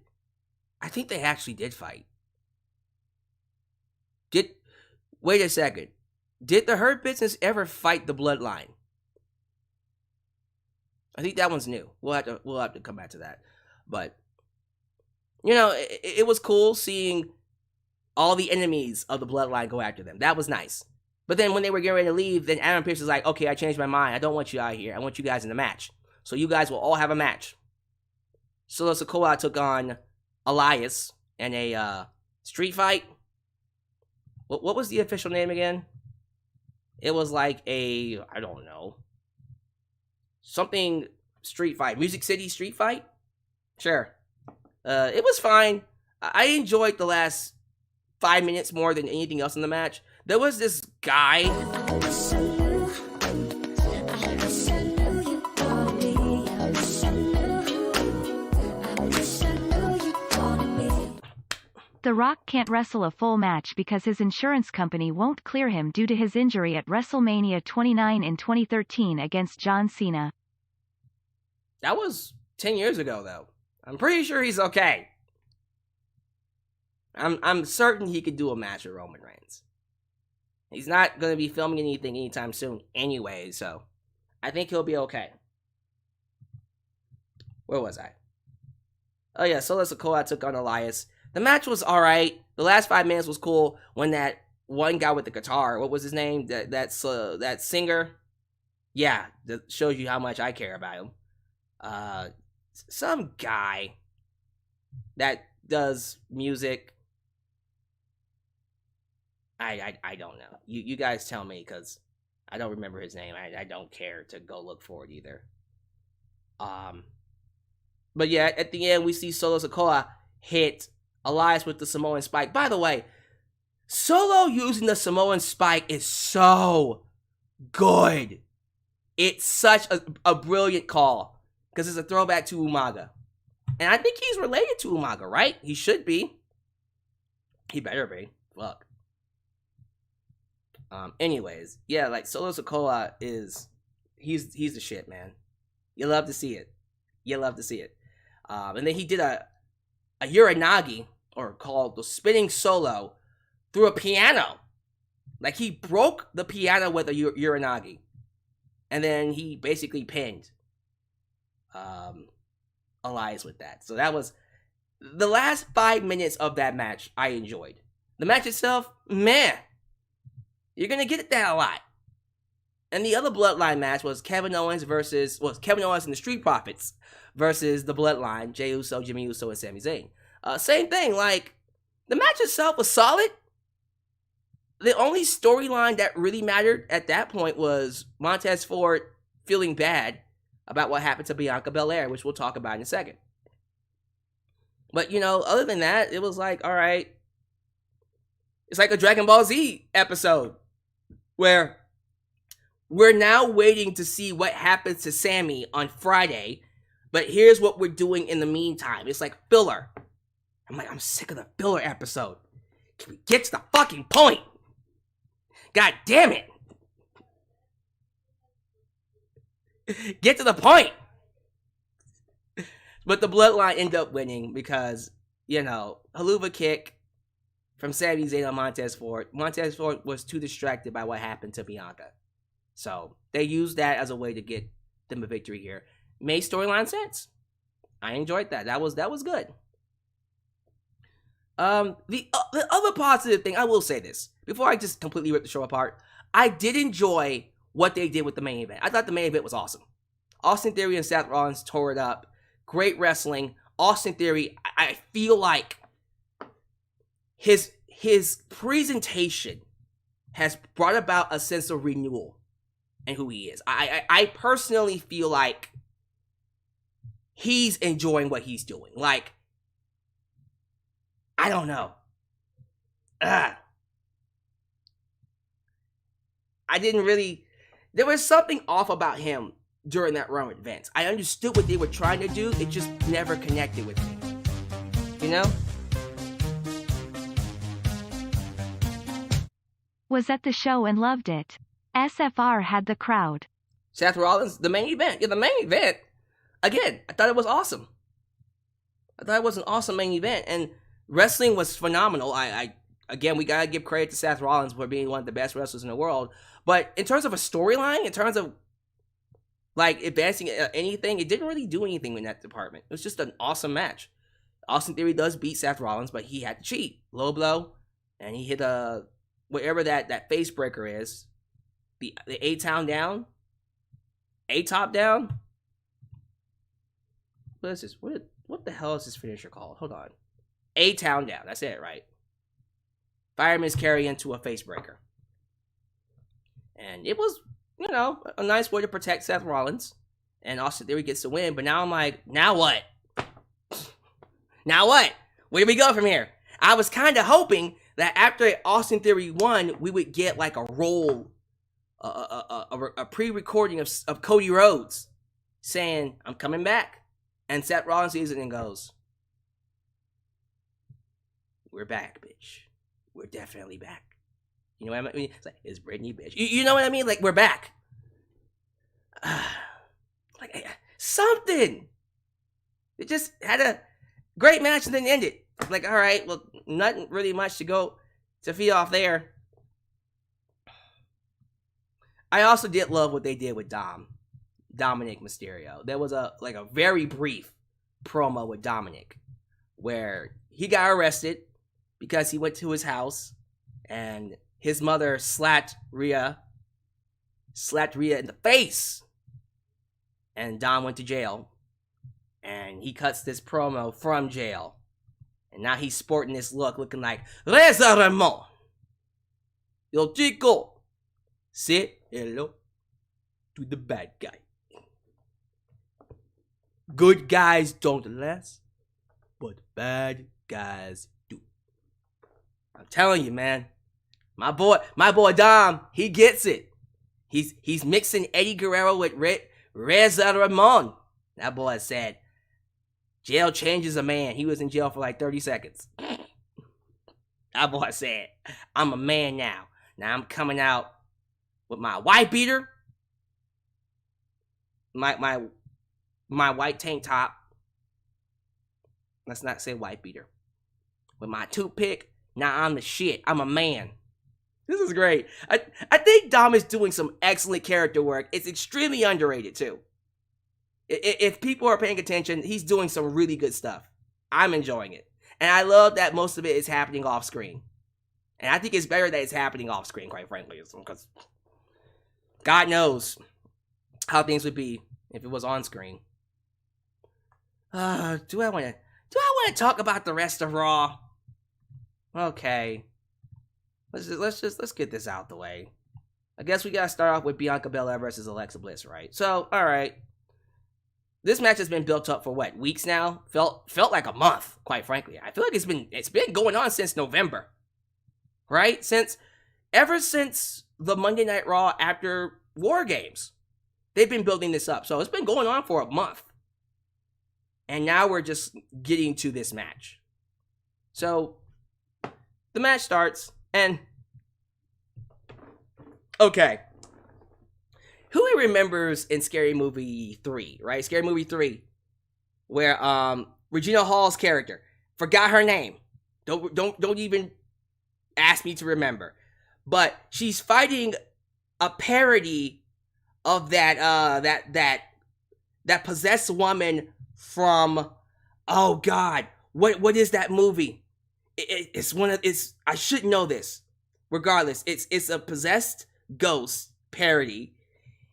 I think they actually did fight. Wait a second. Did the Hurt Business ever fight the Bloodline? I think that one's new. We'll have to come back to that. But, it was cool seeing all the enemies of the Bloodline go after them. That was nice. But then when they were getting ready to leave, then Adam Pearce was like, okay, I changed my mind. I don't want you out here. I want you guys in the match. So you guys will all have a match. Solo Sikoa took on Elias in a street fight. What was the official name again? It was like I don't know. Something street fight. Music City street fight? Sure. It was fine. I enjoyed the last 5 minutes more than anything else in the match. There was this guy. The Rock can't wrestle a full match because his insurance company won't clear him due to his injury at WrestleMania 29 in 2013 against John Cena. That was 10 years ago, though. I'm pretty sure he's okay. I'm certain he could do a match with Roman Reigns. He's not going to be filming anything anytime soon anyway, so I think he'll be okay. Where was I? Oh yeah, Solo Sikoa took on Elias. The match was alright. The last 5 minutes was cool when that one guy with the guitar, what was his name? That singer? Yeah, that shows you how much I care about him. Some guy that does music. I don't know. You guys tell me, because I don't remember his name. I don't care to go look for it either. But yeah, at the end we see Solo Sikoa hit Elias with the Samoan Spike. By the way, Solo using the Samoan Spike is so good. It's such a brilliant call, because it's a throwback to Umaga. And I think he's related to Umaga, right? He should be. He better be. Look. Anyways, yeah, like Solo Sikoa he's the shit, man. You love to see it. And then he did a Uranagi, or called the spinning solo, through a piano. Like, he broke the piano with a uranagi. And then he basically pinned Elias with that. So that was the last 5 minutes of that match I enjoyed. The match itself, man, you're going to get that a lot. And the other Bloodline match was Kevin Owens and the Street Profits versus the Bloodline, Jey Uso, Jimmy Uso, and Sami Zayn. Same thing, like, the match itself was solid. The only storyline that really mattered at that point was Montez Ford feeling bad about what happened to Bianca Belair, which we'll talk about in a second. But, other than that, it was like, all right. It's like a Dragon Ball Z episode where we're now waiting to see what happens to Sammy on Friday, but here's what we're doing in the meantime. It's like filler. I'm like, I'm sick of the filler episode. Can we get to the fucking point? God damn it. Get to the point. But the Bloodline end up winning because, haluva kick from Sami Zayn on Montez Ford. Montez Ford was too distracted by what happened to Bianca. So they used that as a way to get them a victory here. Made storyline sense. I enjoyed that. That was good. The other positive thing, I will say this before I just completely rip the show apart. I did enjoy what they did with the main event. I thought the main event was awesome. Austin Theory and Seth Rollins tore it up. Great wrestling. Austin Theory, I feel like his presentation has brought about a sense of renewal in who he is. I personally feel like he's enjoying what he's doing. Like, I don't know. There was something off about him during that run with Vince. I understood what they were trying to do. It just never connected with me. Was at the show and loved it. SFR had the crowd. Seth Rollins, the main event. Yeah, the main event. Again, I thought it was awesome. I thought it was an awesome main event. And wrestling was phenomenal. Again, we gotta give credit to Seth Rollins for being one of the best wrestlers in the world. But in terms of a storyline, in terms of like advancing anything, it didn't really do anything in that department. It was just an awesome match. Austin Theory does beat Seth Rollins, but he had to cheat. Low blow, and he hit whatever that face breaker is. The A-Town down? A-Top down? What is this? What the hell is this finisher called? Hold on. A-Town down. That's it, right? Fireman's carry into a face breaker. And it was, a nice way to protect Seth Rollins. And Austin Theory gets the win. But now I'm like, now what? Now what? Where do we go from here? I was kind of hoping that after Austin Theory won, we would get like a roll, a pre-recording of Cody Rhodes saying, I'm coming back. And Seth Rollins sees it and goes, we're back, bitch. We're definitely back. You know what I mean? It's like, it's Brittany, bitch. You know what I mean? Like, we're back. Something. It just had a great match and then ended. Like, all right, well, nothing really much to feed off there. I also did love what they did with Dominic Mysterio. There was a very brief promo with Dominic where he got arrested because he went to his house and his mother slapped Rhea in the face. And Dom went to jail. And he cuts this promo from jail. And now he's sporting this look, looking like Reza Ramon. Yo chico, say hello to the bad guy. Good guys don't last, but bad guys do. I'm telling you, man. My boy Dom, he gets it. He's mixing Eddie Guerrero with Reza Ramon. That boy said, jail changes a man. He was in jail for like 30 seconds. That boy said, I'm a man now. Now I'm coming out with my white beater, my white tank top. Let's not say white beater. With my toothpick. Now I'm the shit. I'm a man. This is great. I think Dom is doing some excellent character work. It's extremely underrated, too. If people are paying attention, he's doing some really good stuff. I'm enjoying it. And I love that most of it is happening off screen. And I think it's better that it's happening off screen, quite frankly. Because God knows how things would be if it was on screen. Do I want to talk about the rest of Raw? Okay. Let's get this out the way. I guess we gotta start off with Bianca Belair versus Alexa Bliss, right? So, alright. This match has been built up for what, weeks now? Felt like a month, quite frankly. I feel like it's been going on since November. Right? Ever since the Monday Night Raw after War Games. They've been building this up. So it's been going on for a month. And now we're just getting to this match. So the match starts and okay. Who remembers in Scary Movie 3, right? Scary Movie 3, where Regina Hall's character, forgot her name. Don't even ask me to remember. But she's fighting a parody of that possessed woman from, oh God, what is that movie? It's I should know this. Regardless, it's a possessed ghost parody.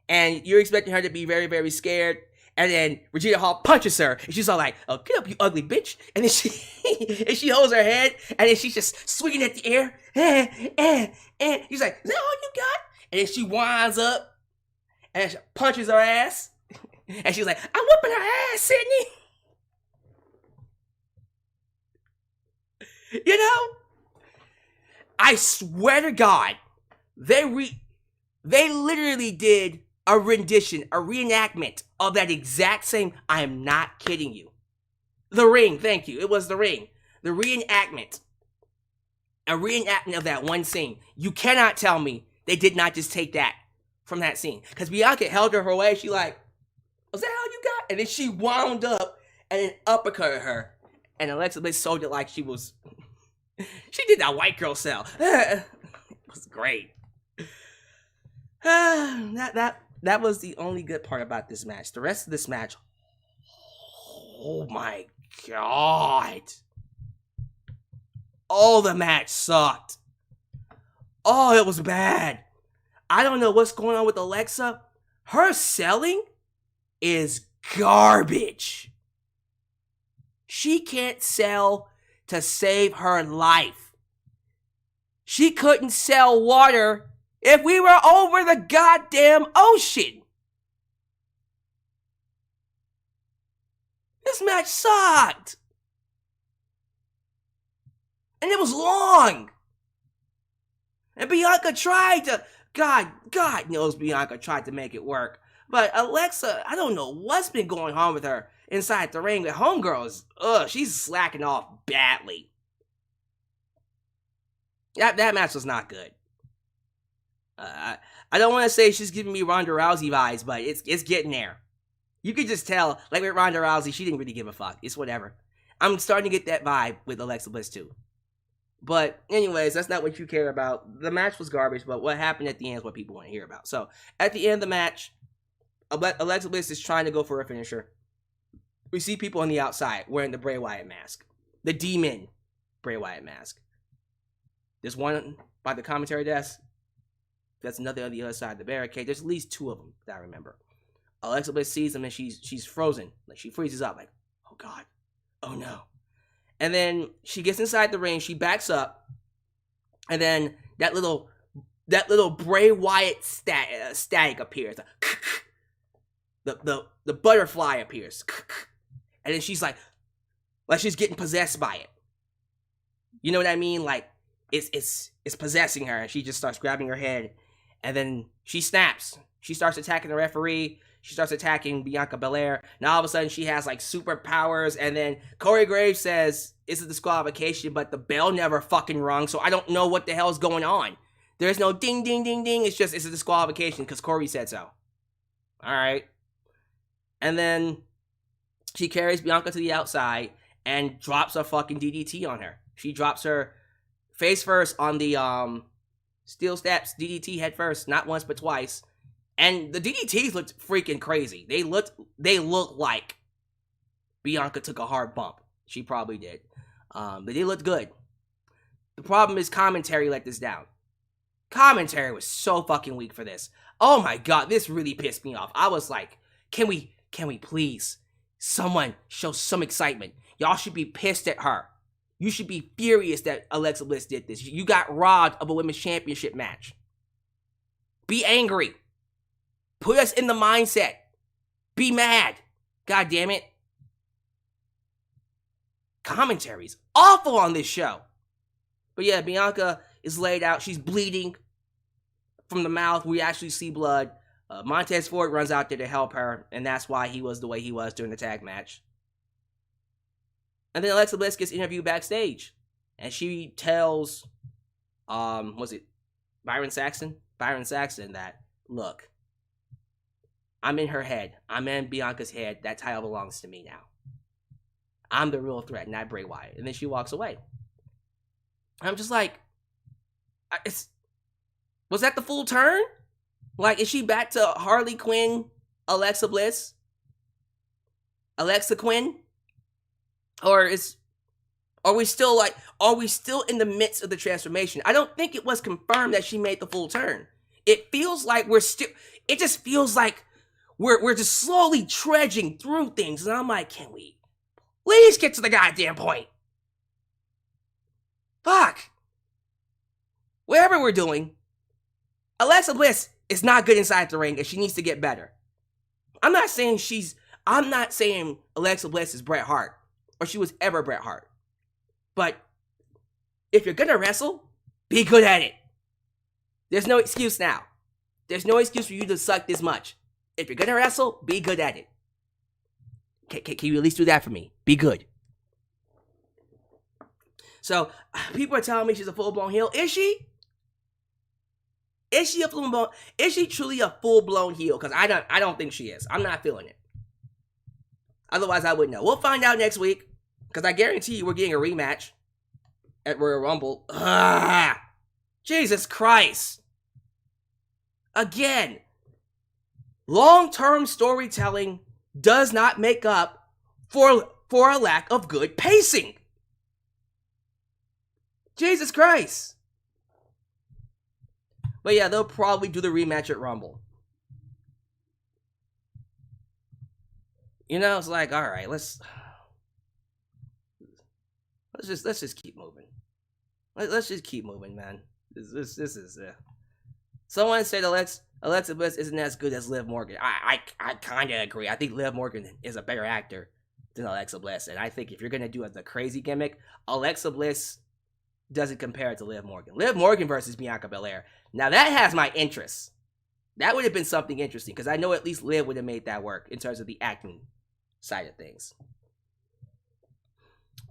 And you're expecting her to be very, very scared. And then Regina Hall punches her. And she's all like, oh, get up, you ugly bitch. And then she holds her head. And then she's just swinging at the air. And he's like, is that all you got? And then she winds up. And she punches her ass. And she's like, I'm whooping her ass, Sydney. You know? I swear to God, they literally did a rendition, a reenactment of that exact same. I am not kidding you. The Ring, thank you. It was The Ring. The reenactment. A reenactment of that one scene. You cannot tell me they did not just take that from that scene. Because Bianca held her away. She like, was that all you got? And then she wound up and then uppercutted her. And Alexa Bliss sold it like she was. She did that white girl sell. It was great. That was the only good part about this match. The rest of this match, oh my God. Oh, the match sucked. Oh, it was bad. I don't know what's going on with Alexa. Her selling is garbage. She can't sell to save her life. She couldn't sell water if we were over the goddamn ocean. This match sucked. And it was long. And Bianca tried to, God knows Bianca tried to make it work. But Alexa, I don't know what's been going on with her inside the ring. The homegirl is, she's slacking off badly. That match was not good. I don't want to say she's giving me Ronda Rousey vibes, but it's getting there. You could just tell, like with Ronda Rousey, she didn't really give a fuck. It's whatever. I'm starting to get that vibe with Alexa Bliss too. But anyways, that's not what you care about. The match was garbage, but what happened at the end is what people want to hear about. So at the end of the match, Alexa Bliss is trying to go for a finisher. We see people on the outside wearing the Bray Wyatt mask. The Demon Bray Wyatt mask. There's one by the commentary desk. That's another on the other side of the barricade. There's at least two of them that I remember. Alexa Bliss sees them and she's frozen. Like she freezes up like, oh God. Oh no. And then she gets inside the ring, she backs up, and then that little Bray Wyatt static appears. The butterfly appears. And then she's like she's getting possessed by it. You know what I mean? Like it's possessing her, and she just starts grabbing her head, and then she snaps. She starts attacking the referee. She starts attacking Bianca Belair. Now all of a sudden she has like superpowers, and then Corey Graves says it's a disqualification, but the bell never fucking rung, so I don't know what the hell is going on. There's no ding ding ding ding. It's a disqualification because Corey said so. Alright. And then she carries Bianca to the outside and drops a fucking DDT on her. She drops her face first on the Steel steps, DDT head first, not once but twice. And the DDTs looked freaking crazy. They looked like Bianca took a hard bump. She probably did. But they looked good. The problem is commentary let this down. Commentary was so fucking weak for this. Oh my god, this really pissed me off. I was like, can we please, someone show some excitement. Y'all should be pissed at her. You should be furious that Alexa Bliss did this. You got robbed of a women's championship match. Be angry. Put us in the mindset. Be mad. God damn it. Commentary's awful on this show. But yeah, Bianca is laid out. She's bleeding from the mouth. We actually see blood. Montez Ford runs out there to help her, and that's why he was the way he was during the tag match. And then Alexa Bliss gets interviewed backstage, and she tells, was it Byron Saxton? Byron Saxton that, look, I'm in her head. I'm in Bianca's head. That title belongs to me now. I'm the real threat, not Bray Wyatt. And then she walks away. I'm just like, was that the full turn? Like, is she back to Harley Quinn, Alexa Bliss? Alexa Quinn? Or are we still in the midst of the transformation? I don't think it was confirmed that she made the full turn. It feels like it just feels like we're just slowly trudging through things. And I'm like, can we please get to the goddamn point? Fuck. Whatever we're doing, Alexa Bliss is not good inside the ring and she needs to get better. I'm not saying Alexa Bliss is Bret Hart or she was ever Bret Hart. But if you're gonna wrestle, be good at it. There's no excuse now. There's no excuse for you to suck this much. If you're gonna wrestle, be good at it. Can you at least do that for me? Be good. So, people are telling me she's a full-blown heel. Is she? Is she truly a full-blown heel? Because I don't think she is. I'm not feeling it. Otherwise, I would know. We'll find out next week. Because I guarantee you we're getting a rematch at Royal Rumble. Jesus Christ. Again. Long-term storytelling does not make up for a lack of good pacing. Jesus Christ. But yeah, they'll probably do the rematch at Rumble. You know, it's like, all right, let's just keep moving. Let's just keep moving, man. This is someone said Alexa Bliss isn't as good as Liv Morgan. I kind of agree. I think Liv Morgan is a better actor than Alexa Bliss, and I think if you're gonna do the crazy gimmick, Alexa Bliss doesn't compare to Liv Morgan. Liv Morgan versus Bianca Belair. Now that has my interest. That would have been something interesting because I know at least Liv would have made that work in terms of the acting side of things.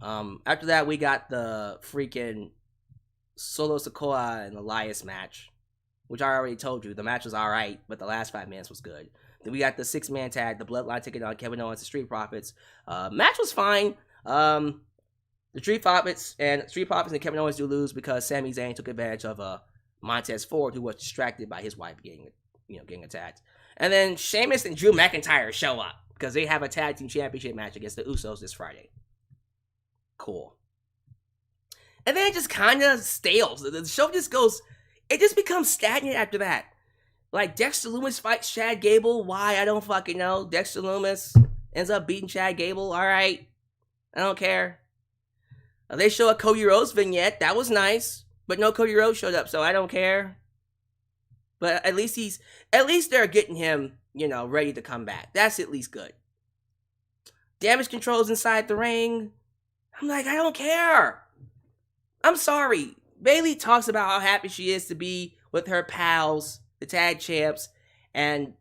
After that, we got the freaking Solo Sikoa and Elias match, which I already told you. The match was alright, but the last 5 minutes was good. Then we got the 6-man tag, the Bloodline taking on Kevin Owens and Street Profits. Match was fine. The Street Profits and Kevin Owens do lose because Sami Zayn took advantage of Montez Ford, who was distracted by his wife getting attacked. And then Sheamus and Drew McIntyre show up because they have a tag team championship match against the Usos this Friday. Cool. And then it just kind of stales. The show just goes, it just becomes stagnant after that. Like, Dexter Lumis fights Chad Gable. Why? I don't fucking know. Dexter Lumis ends up beating Chad Gable. Alright. I don't care. They show a Cody Rhodes vignette. That was nice. But no Cody Rhodes showed up, so I don't care. But at least they're getting him, ready to come back. That's at least good. Damage control's inside the ring. I'm like, I don't care. I'm sorry. Bayley talks about how happy she is to be with her pals, the tag champs, and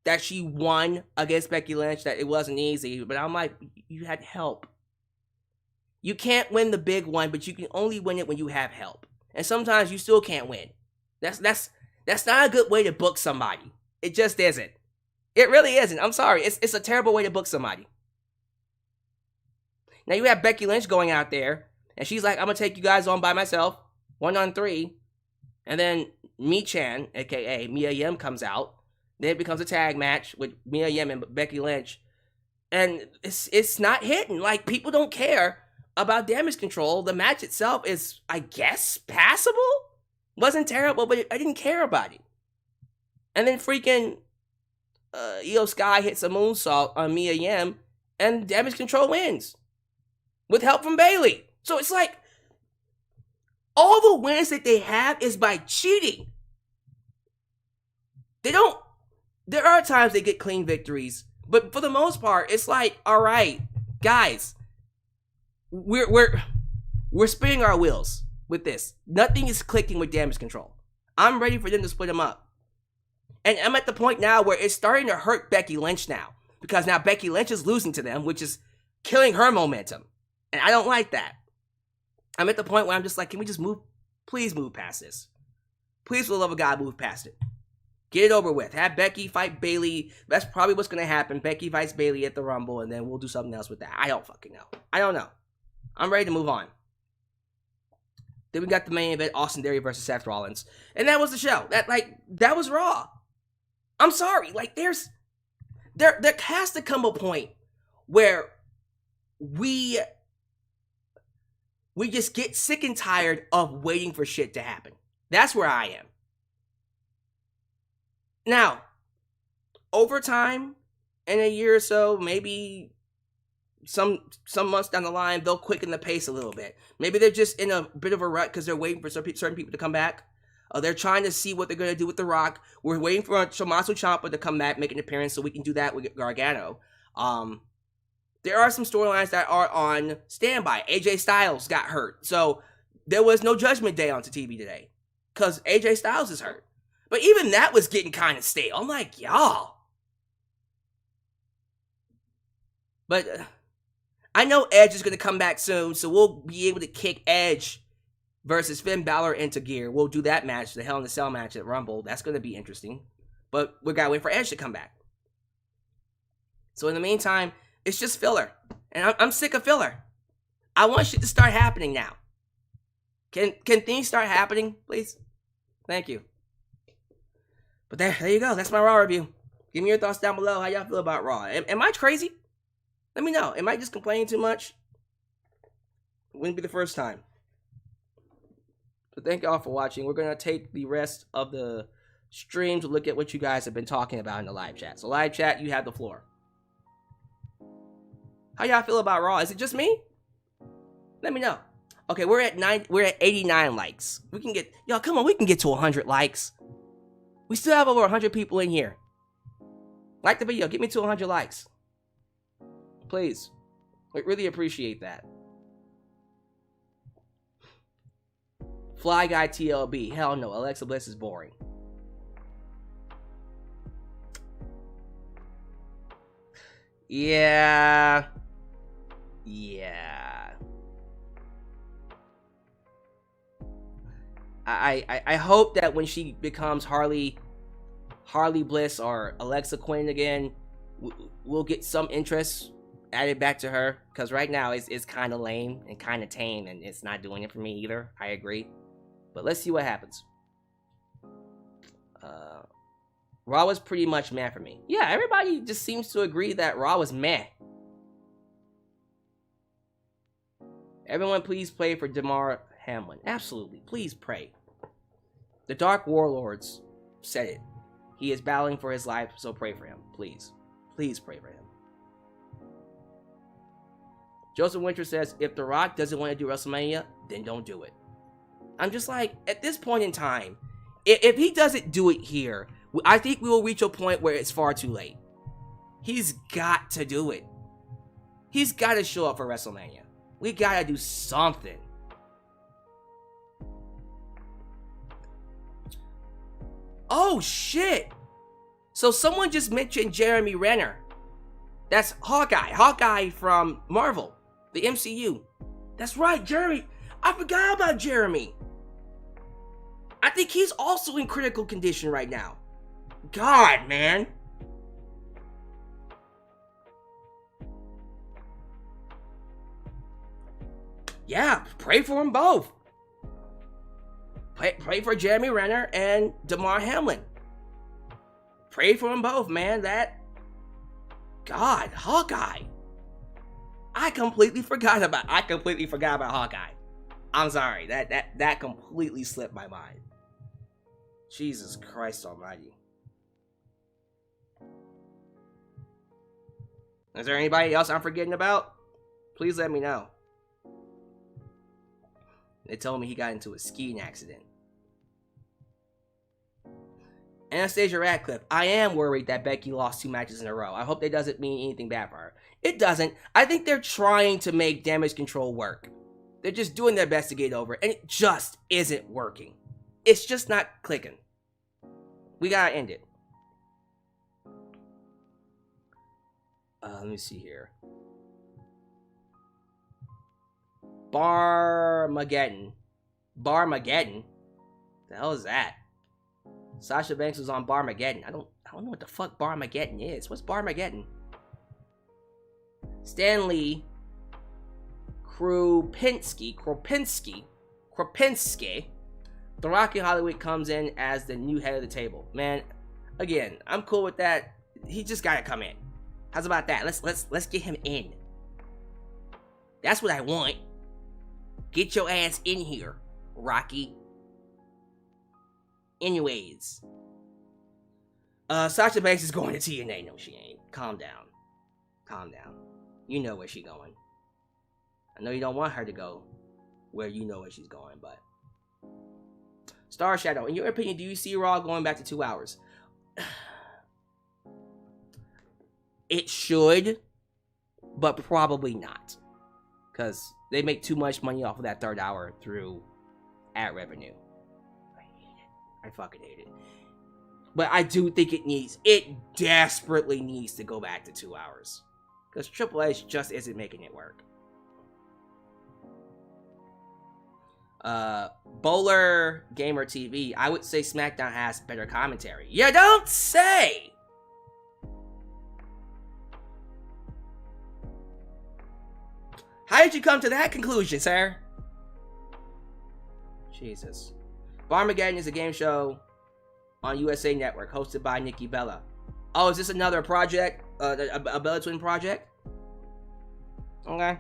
that she won against Becky Lynch, that it wasn't easy. But I'm like, you had help. You can't win the big one, but you can only win it when you have help. And sometimes you still can't win. That's not a good way to book somebody. It just isn't. It really isn't. I'm sorry. It's a terrible way to book somebody. Now you have Becky Lynch going out there, and she's like, I'm going to take you guys on by myself, 1-on-3. And then Mi-Chan, aka Mia Yim, comes out. Then it becomes a tag match with Mia Yim and Becky Lynch. And it's not hitting. Like, people don't care about Damage Control. The match itself is, I guess, passable? Wasn't terrible, but I didn't care about it. And then freaking Io Sky hits a moonsault on Mia Yim, and Damage Control wins. With help from Bayley. So it's like, all the wins that they have is by cheating. There are times they get clean victories, but for the most part, it's like, all right, guys, we're spinning our wheels with this. Nothing is clicking with Damage Control. I'm ready for them to split them up. And I'm at the point now where it's starting to hurt Becky Lynch now, because now Becky Lynch is losing to them, which is killing her momentum. And I don't like that. I'm at the point where I'm just like, can we just move? Please move past this. Please, for the love of God, move past it. Get it over with. Have Becky fight Bayley. That's probably what's going to happen. Becky fights Bayley at the Rumble, and then we'll do something else with that. I don't fucking know. I don't know. I'm ready to move on. Then we got the main event, Austin Theory versus Seth Rollins. And that was the show. That was Raw. I'm sorry. Like, there has to come a point where we just get sick and tired of waiting for shit to happen. That's where I am. Now, over time, in a year or so, maybe some months down the line, they'll quicken the pace a little bit. Maybe they're just in a bit of a rut because they're waiting for certain people to come back. They're trying to see what they're going to do with The Rock. We're waiting for Tommaso Ciampa to come back, make an appearance, so we can do that with Gargano. There are some storylines that are on standby. AJ Styles got hurt, so there was no Judgment Day on TV today because AJ Styles is hurt. But even that was getting kind of stale. I'm like, y'all. But I know Edge is going to come back soon, so we'll be able to kick Edge versus Finn Balor into gear. We'll do that match, the Hell in a Cell match at Rumble. That's going to be interesting. But we got to wait for Edge to come back. So in the meantime, it's just filler. And I'm sick of filler. I want shit to start happening now. Can things start happening, please? Thank you. But there you go. That's my Raw review. Give me your thoughts down below. How y'all feel about Raw? Am I crazy? Let me know. Am I just complaining too much? Wouldn't be the first time. So thank y'all for watching. We're going to take the rest of the stream to look at what you guys have been talking about in the live chat. So live chat, you have the floor. How y'all feel about Raw? Is it just me? Let me know. Okay, we're at 89 likes. We can get, y'all, come on, we can get to 100 likes. We still have over 100 people in here. Like the video, get me to 100 likes. Please. We really appreciate that. Fly Guy TLB. Hell no, Alexa Bliss is boring. Yeah. I hope that when she becomes Harley Bliss or Alexa Quinn again, we'll get some interest added back to her. Because right now it's kind of lame and kind of tame, and it's not doing it for me either. I agree. But let's see what happens. Raw was pretty much meh for me. Yeah, everybody just seems to agree that Raw was meh. Everyone please pray for Damar Hamlin. Absolutely. Please pray. The Dark Warlords said it. He is battling for his life, so pray for him. Please. Please pray for him. Joseph Winter says, if The Rock doesn't want to do WrestleMania, then don't do it. I'm just like, at this point in time, if he doesn't do it here, I think we will reach a point where it's far too late. He's got to do it. He's got to show up for WrestleMania. We got to do something. Oh, shit. So someone just mentioned Jeremy Renner. That's Hawkeye. Hawkeye from Marvel, the MCU. That's right, Jeremy. I forgot about Jeremy. I think he's also in critical condition right now. God, man. Yeah, pray for them both. Pray for Jeremy Renner and Damar Hamlin. Pray for them both, man. God, Hawkeye. I completely forgot about Hawkeye. I'm sorry. That completely slipped my mind. Jesus Christ almighty. Is there anybody else I'm forgetting about? Please let me know. They told me he got into a skiing accident. Anastasia Radcliffe, I am worried that Becky lost 2 matches in a row. I hope that doesn't mean anything bad for her. It doesn't. I think they're trying to make Damage Control work. They're just doing their best to get over, and it just isn't working. It's just not clicking. We gotta end it. Let me see here. Barmageddon. The hell is that? Sasha Banks was on Barmageddon. I don't know what the fuck Barmageddon is. What's Barmageddon? Stanley Kropinski. The Rock in Hollywood comes in as the new head of the table. Man, again, I'm cool with that. He just gotta come in. How's about that? Let's get him in. That's what I want. Get your ass in here, Rocky. Anyways. Sasha Banks is going to TNA. No, she ain't. Calm down. You know where she's going. I know you don't want her to go where you know where she's going, but... Star Shadow, in your opinion, do you see Raw going back to 2 hours? It should, but probably not. Because they make too much money off of that 3rd hour through ad revenue. I hate it. I fucking hate it. But I do think it desperately needs to go back to 2 hours. Because Triple H just isn't making it work. Bowler Gamer TV, I would say SmackDown has better commentary. You don't say! How did you come to that conclusion, sir? Jesus. Barmageddon is a game show on USA Network hosted by Nikki Bella. Oh, is this another project? A Bella Twin project? Okay.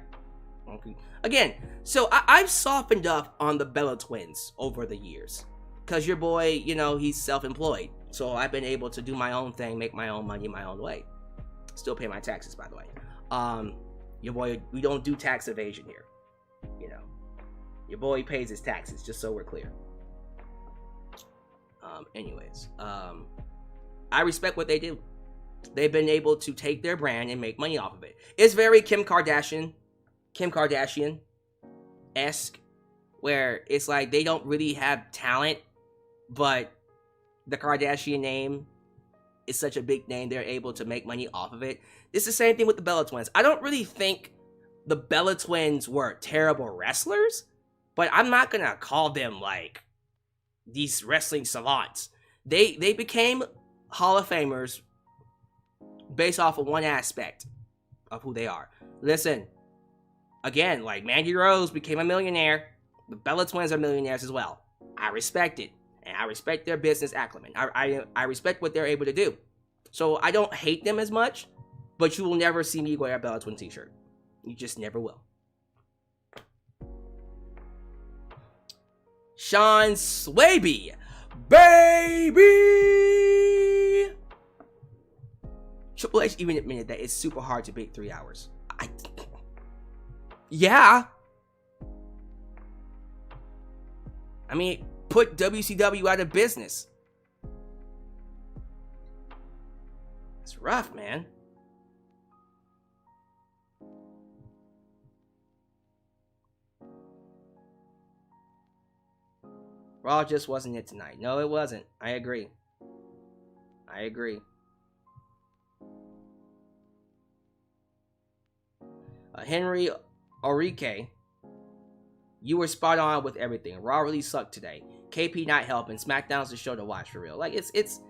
Again, so I've softened up on the Bella Twins over the years. Because your boy, you know, he's self-employed. So I've been able to do my own thing, make my own money my own way. Still pay my taxes, by the way. Your boy, we don't do tax evasion here. You know. Your boy pays his taxes, just so we're clear. Anyways. I respect what they do. They've been able to take their brand and make money off of it. It's very Kim Kardashian-esque, where it's like they don't really have talent, but the Kardashian name is such a big name, they're able to make money off of it. It's the same thing with the Bella Twins. I don't really think the Bella Twins were terrible wrestlers, but I'm not gonna call them like these wrestling savants. They became Hall of Famers based off of one aspect of who they are. Listen, again, like Mandy Rose became a millionaire. The Bella Twins are millionaires as well. I respect it. And I respect their business acumen. I respect what they're able to do. So I don't hate them as much, but you will never see me wear a Bella Twin t-shirt. You just never will. Sean Swaby. Baby! Triple H even admitted that it's super hard to beat 3 hours. Yeah. I mean, put WCW out of business. It's rough, man. Raw just wasn't it tonight. No, it wasn't. I agree. Henry Orike, you were spot on with everything. Raw really sucked today. KP not helping. SmackDown's the show to watch for real. Like, it's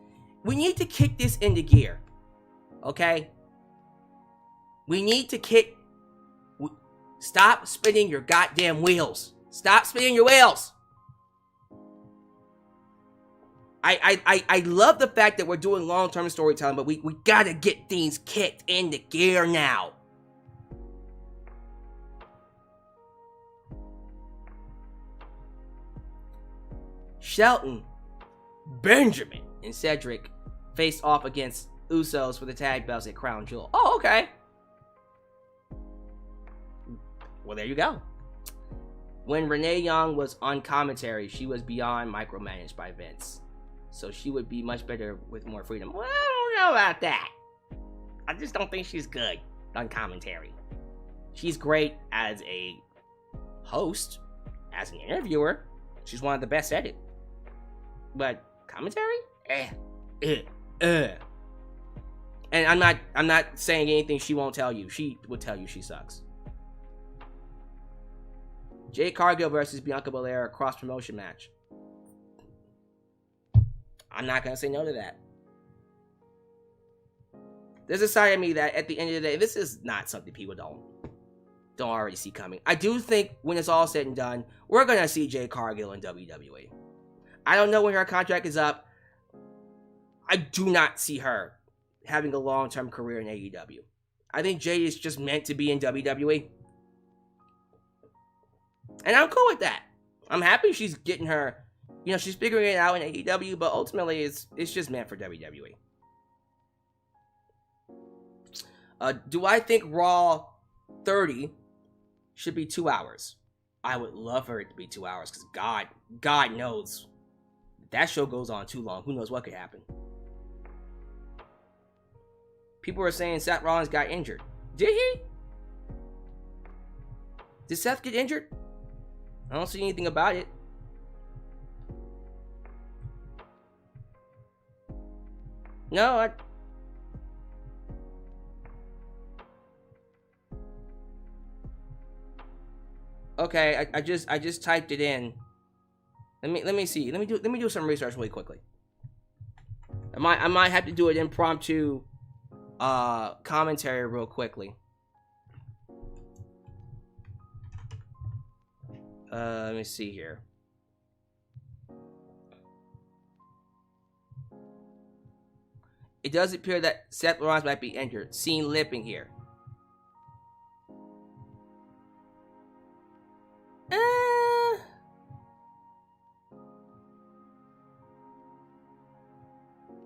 we need to kick this into gear. Okay? We need to stop spinning your goddamn wheels. Stop spinning your wheels. I love the fact that we're doing long-term storytelling, but we gotta get things kicked into gear now. Shelton, Benjamin, and Cedric faced off against Usos for the tag belts at Crown Jewel. Oh, okay. Well, there you go. When Renee Young was on commentary, she was beyond micromanaged by Vince. So she would be much better with more freedom. Well, I don't know about that. I just don't think she's good on commentary. She's great as a host, as an interviewer. She's one of the best at it. But commentary? And I'm not saying anything she won't tell you. She would tell you she sucks. Jade Cargill versus Bianca Belair cross promotion match. I'm not gonna say no to that. There's a side of me that at the end of the day, this is not something people don't already see coming. I do think when it's all said and done, we're gonna see Jade Cargill in WWE. I don't know when her contract is up. I do not see her having a long-term career in AEW. I think Jade is just meant to be in WWE. And I'm cool with that. I'm happy she's getting her, she's figuring it out in AEW, but ultimately it's just meant for WWE. Do I think Raw 30 should be 2 hours? I would love for it to be 2 hours, because God knows if that show goes on too long, who knows what could happen. People are saying Seth Rollins got injured. Did he? Did Seth get injured? I don't see anything about it. No, okay, I just typed it in. Let me see. Let me do some research really quickly. I might have to do an impromptu commentary real quickly. Let me see here. It does appear that Seth Rollins might be injured. Seen limping here. I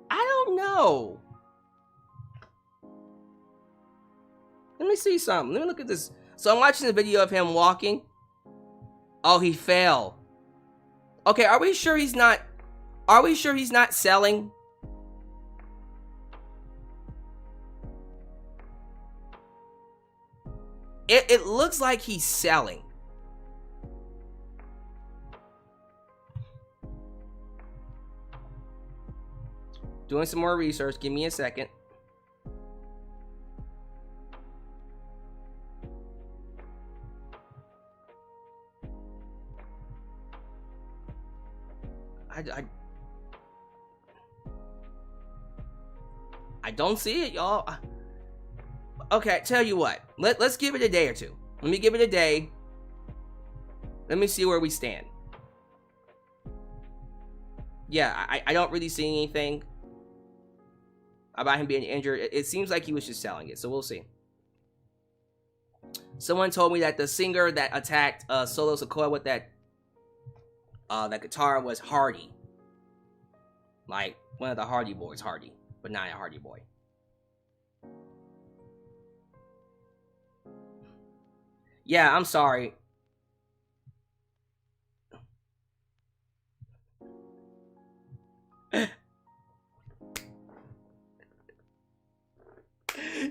don't know. Let me see something. Let me look at this. So I'm watching the video of him walking. Oh, he fell. Okay, are we sure he's not selling? It looks like he's selling. Doing some more research. Give me a second. I don't see it, y'all. Okay, tell you what. Let's give it a day or two. Let me give it a day. Let me see where we stand. Yeah, I don't really see anything about him being injured. It seems like he was just selling it, so we'll see. Someone told me that the singer that attacked Solo Sikoa with that guitar was Hardy. Like one of the Hardy Boys, Hardy, but not a Hardy Boy. Yeah, I'm sorry.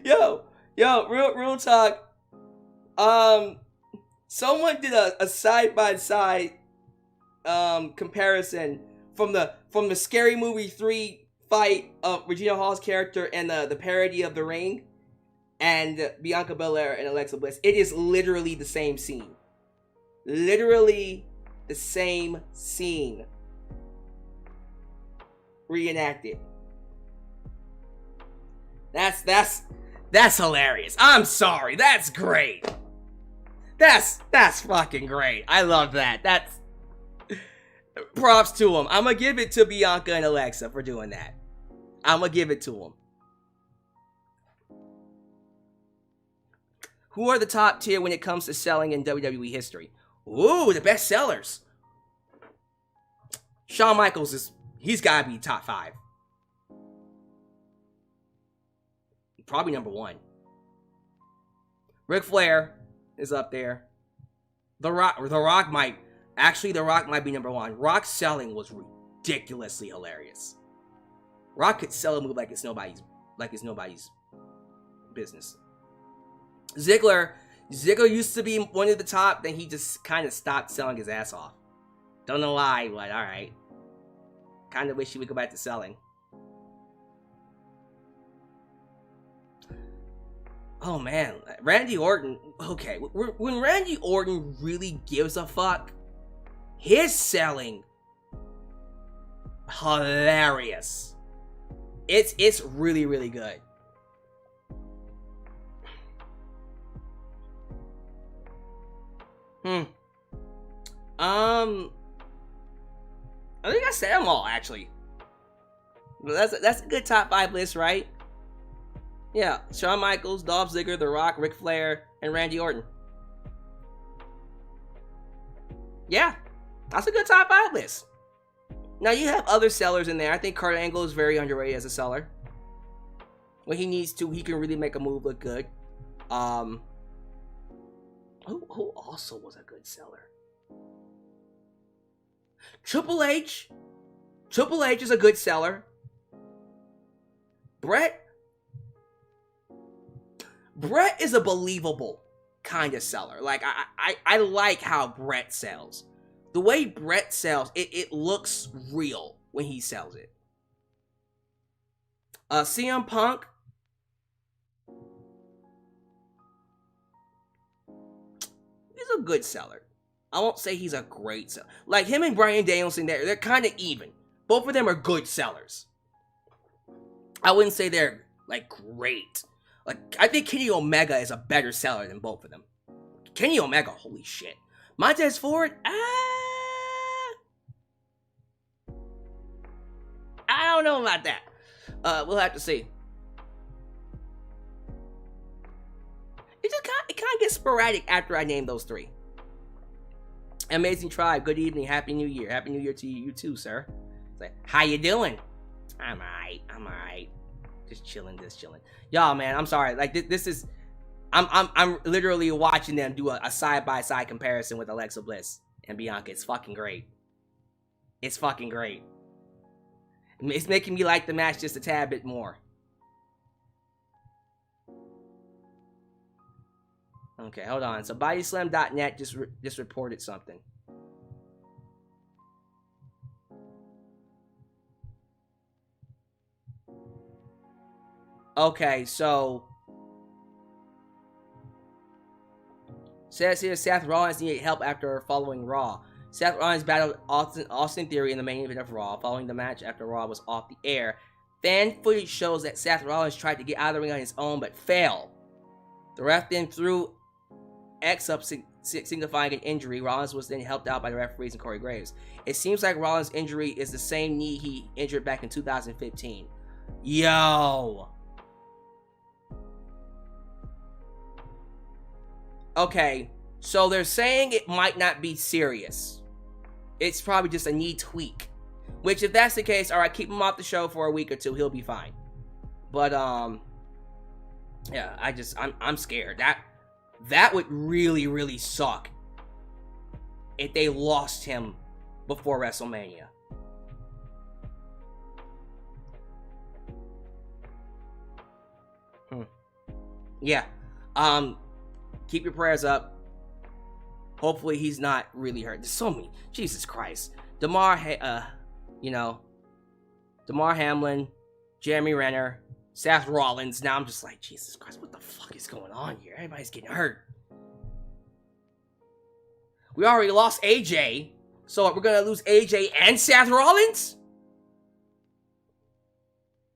Yo, real talk. Someone did a side-by-side comparison from the Scary Movie 3 fight of Regina Hall's character and the parody of The Ring and Bianca Belair and Alexa Bliss. It is literally the same scene. Literally the same scene. Reenacted. That's hilarious. I'm sorry. That's great. That's fucking great. I love that. Props to them. I'm going to give it to Bianca and Alexa for doing that. I'm going to give it to them. Who are the top tier when it comes to selling in WWE history? Ooh, the best sellers. Shawn Michaels he's got to be top 5. Probably number 1. Ric Flair is up there. The Rock might be number 1. Rock's selling was ridiculously hilarious. Rock could sell a move like it's nobody's business. Ziggler used to be one of the top, then he just kind of stopped selling his ass off. Don't know why, but alright. Kind of wish he would go back to selling. Oh man, Randy Orton. Okay, when Randy Orton really gives a fuck, his selling hilarious. It's really, really good. I think I said them all, actually. That's a good top 5 list, right? Yeah, Shawn Michaels, Dolph Ziggler, The Rock, Ric Flair, and Randy Orton. Yeah, that's a good top 5 list. Now, you have other sellers in there. I think Kurt Angle is very underrated as a seller. When he needs to, he can really make a move look good. Who also was a good seller? Triple H. Triple H is a good seller. Brett is a believable kind of seller. Like, I like how Brett sells. The way Brett sells, it looks real when he sells it. CM Punk. He's a good seller. I won't say he's a great seller. Like, him and Bryan Danielson, they're kind of even. Both of them are good sellers. I wouldn't say they're, like, great. Like, I think Kenny Omega is a better seller than both of them. Kenny Omega, holy shit. Montez Ford, I don't know about that. We'll have to see. It kind of gets sporadic after I name those 3. Amazing Tribe, good evening, Happy New Year. Happy New Year to you too, sir. It's like, how you doing? I'm alright. Just chilling. Y'all, man, I'm sorry. Like, this is... I'm literally watching them do a side-by-side comparison with Alexa Bliss and Bianca. It's fucking great. It's making me like the match just a tad bit more. Okay, hold on. So bodyslam.net just reported something. Okay, so says here Seth Rollins needed help after following Raw. Seth Rollins battled Austin Theory in the main event of Raw. Following the match after Raw was off the air, fan footage shows that Seth Rollins tried to get out of the ring on his own but failed. The ref then threw X up signifying an injury. Rollins was then helped out by the referees and Corey Graves. It seems like Rollins' injury is the same knee he injured back in 2015. Yo. Okay, so they're saying it might not be serious. It's probably just a knee tweak. Which, if that's the case, alright, keep him off the show for a week or two. He'll be fine. But, yeah, I'm scared. That would really, really suck if they lost him before WrestleMania. Yeah. Keep your prayers up. Hopefully he's not really hurt. There's so many. Jesus Christ. Damar Hamlin, Jeremy Renner, Seth Rollins. Now I'm just like, Jesus Christ, what the fuck is going on here? Everybody's getting hurt. We already lost AJ. So we're going to lose AJ and Seth Rollins?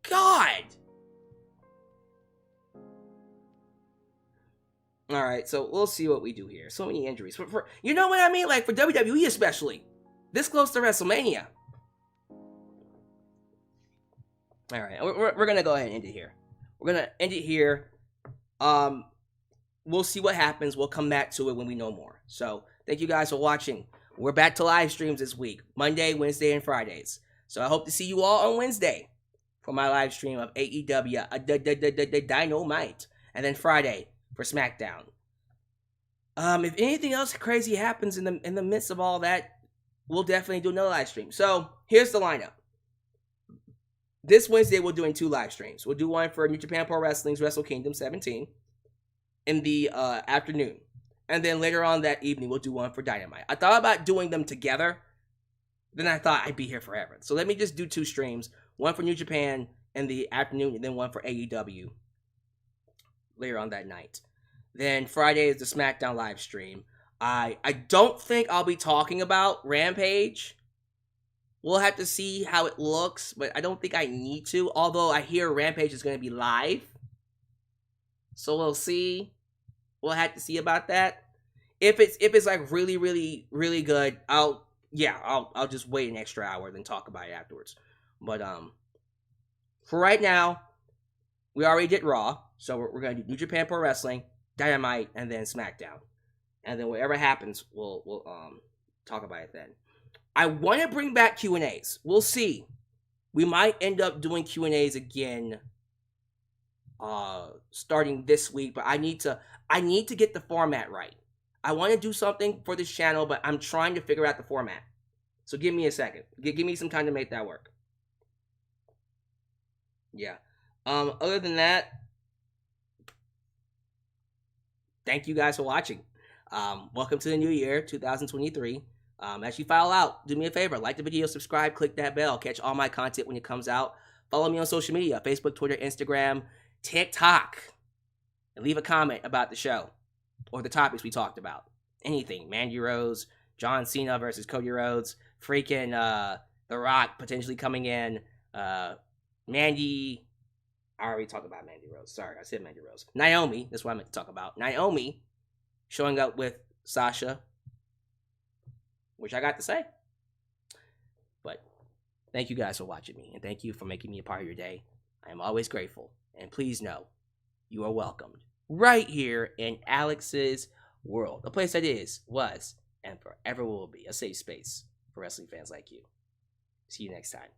God. All right, so we'll see what we do here. So many injuries. You know what I mean? Like, for WWE especially. this close to WrestleMania. All right, we're gonna go ahead and end it here. We're gonna end it here. We'll see what happens. We'll come back to it when we know more. So thank you guys for watching. We're back to live streams this week, Monday, Wednesday, and Fridays. So I hope to see you all on Wednesday for my live stream of AEW Dynamite, and then Friday for SmackDown. If anything else crazy happens in the midst of all that, we'll definitely do another live stream. So here's the lineup. This Wednesday, we're doing 2 live streams. We'll do one for New Japan Pro Wrestling's Wrestle Kingdom 17 in the afternoon. And then later on that evening, we'll do one for Dynamite. I thought about doing them together. Then I thought I'd be here forever. So let me just do 2 streams. One for New Japan in the afternoon, and then one for AEW later on that night. Then Friday is the SmackDown live stream. I don't think I'll be talking about Rampage. We'll have to see how it looks, but I don't think I need to. Although I hear Rampage is going to be live. So we'll see. We'll have to see about that. If it's like really, really, really good, I'll just wait an extra hour then talk about it afterwards. But for right now, we already did Raw, so we're gonna do New Japan Pro Wrestling, Dynamite, and then SmackDown. And then whatever happens, we'll talk about it then. I want to bring back Q&As. We'll see. We might end up doing Q&As again starting this week, but I need to get the format right. I want to do something for this channel, but I'm trying to figure out the format. So give me a second. Give me some time to make that work. Yeah. Other than that, thank you guys for watching. Welcome to the new year, 2023. As you file out, do me a favor, like the video, subscribe, click that bell, catch all my content when it comes out. Follow me on social media, Facebook, Twitter, Instagram, TikTok, and leave a comment about the show or the topics we talked about. Anything, Mandy Rose, John Cena versus Cody Rhodes, freaking The Rock potentially coming in, Mandy, I already talked about Mandy Rose, sorry, I said Mandy Rose. Naomi, that's what I meant to talk about. Naomi showing up with Sasha, which I got to say. But thank you guys for watching me, and thank you for making me a part of your day. I am always grateful, and please know you are welcomed right here in Alex's world, a place that is, was, and forever will be a safe space for wrestling fans like you. See you next time.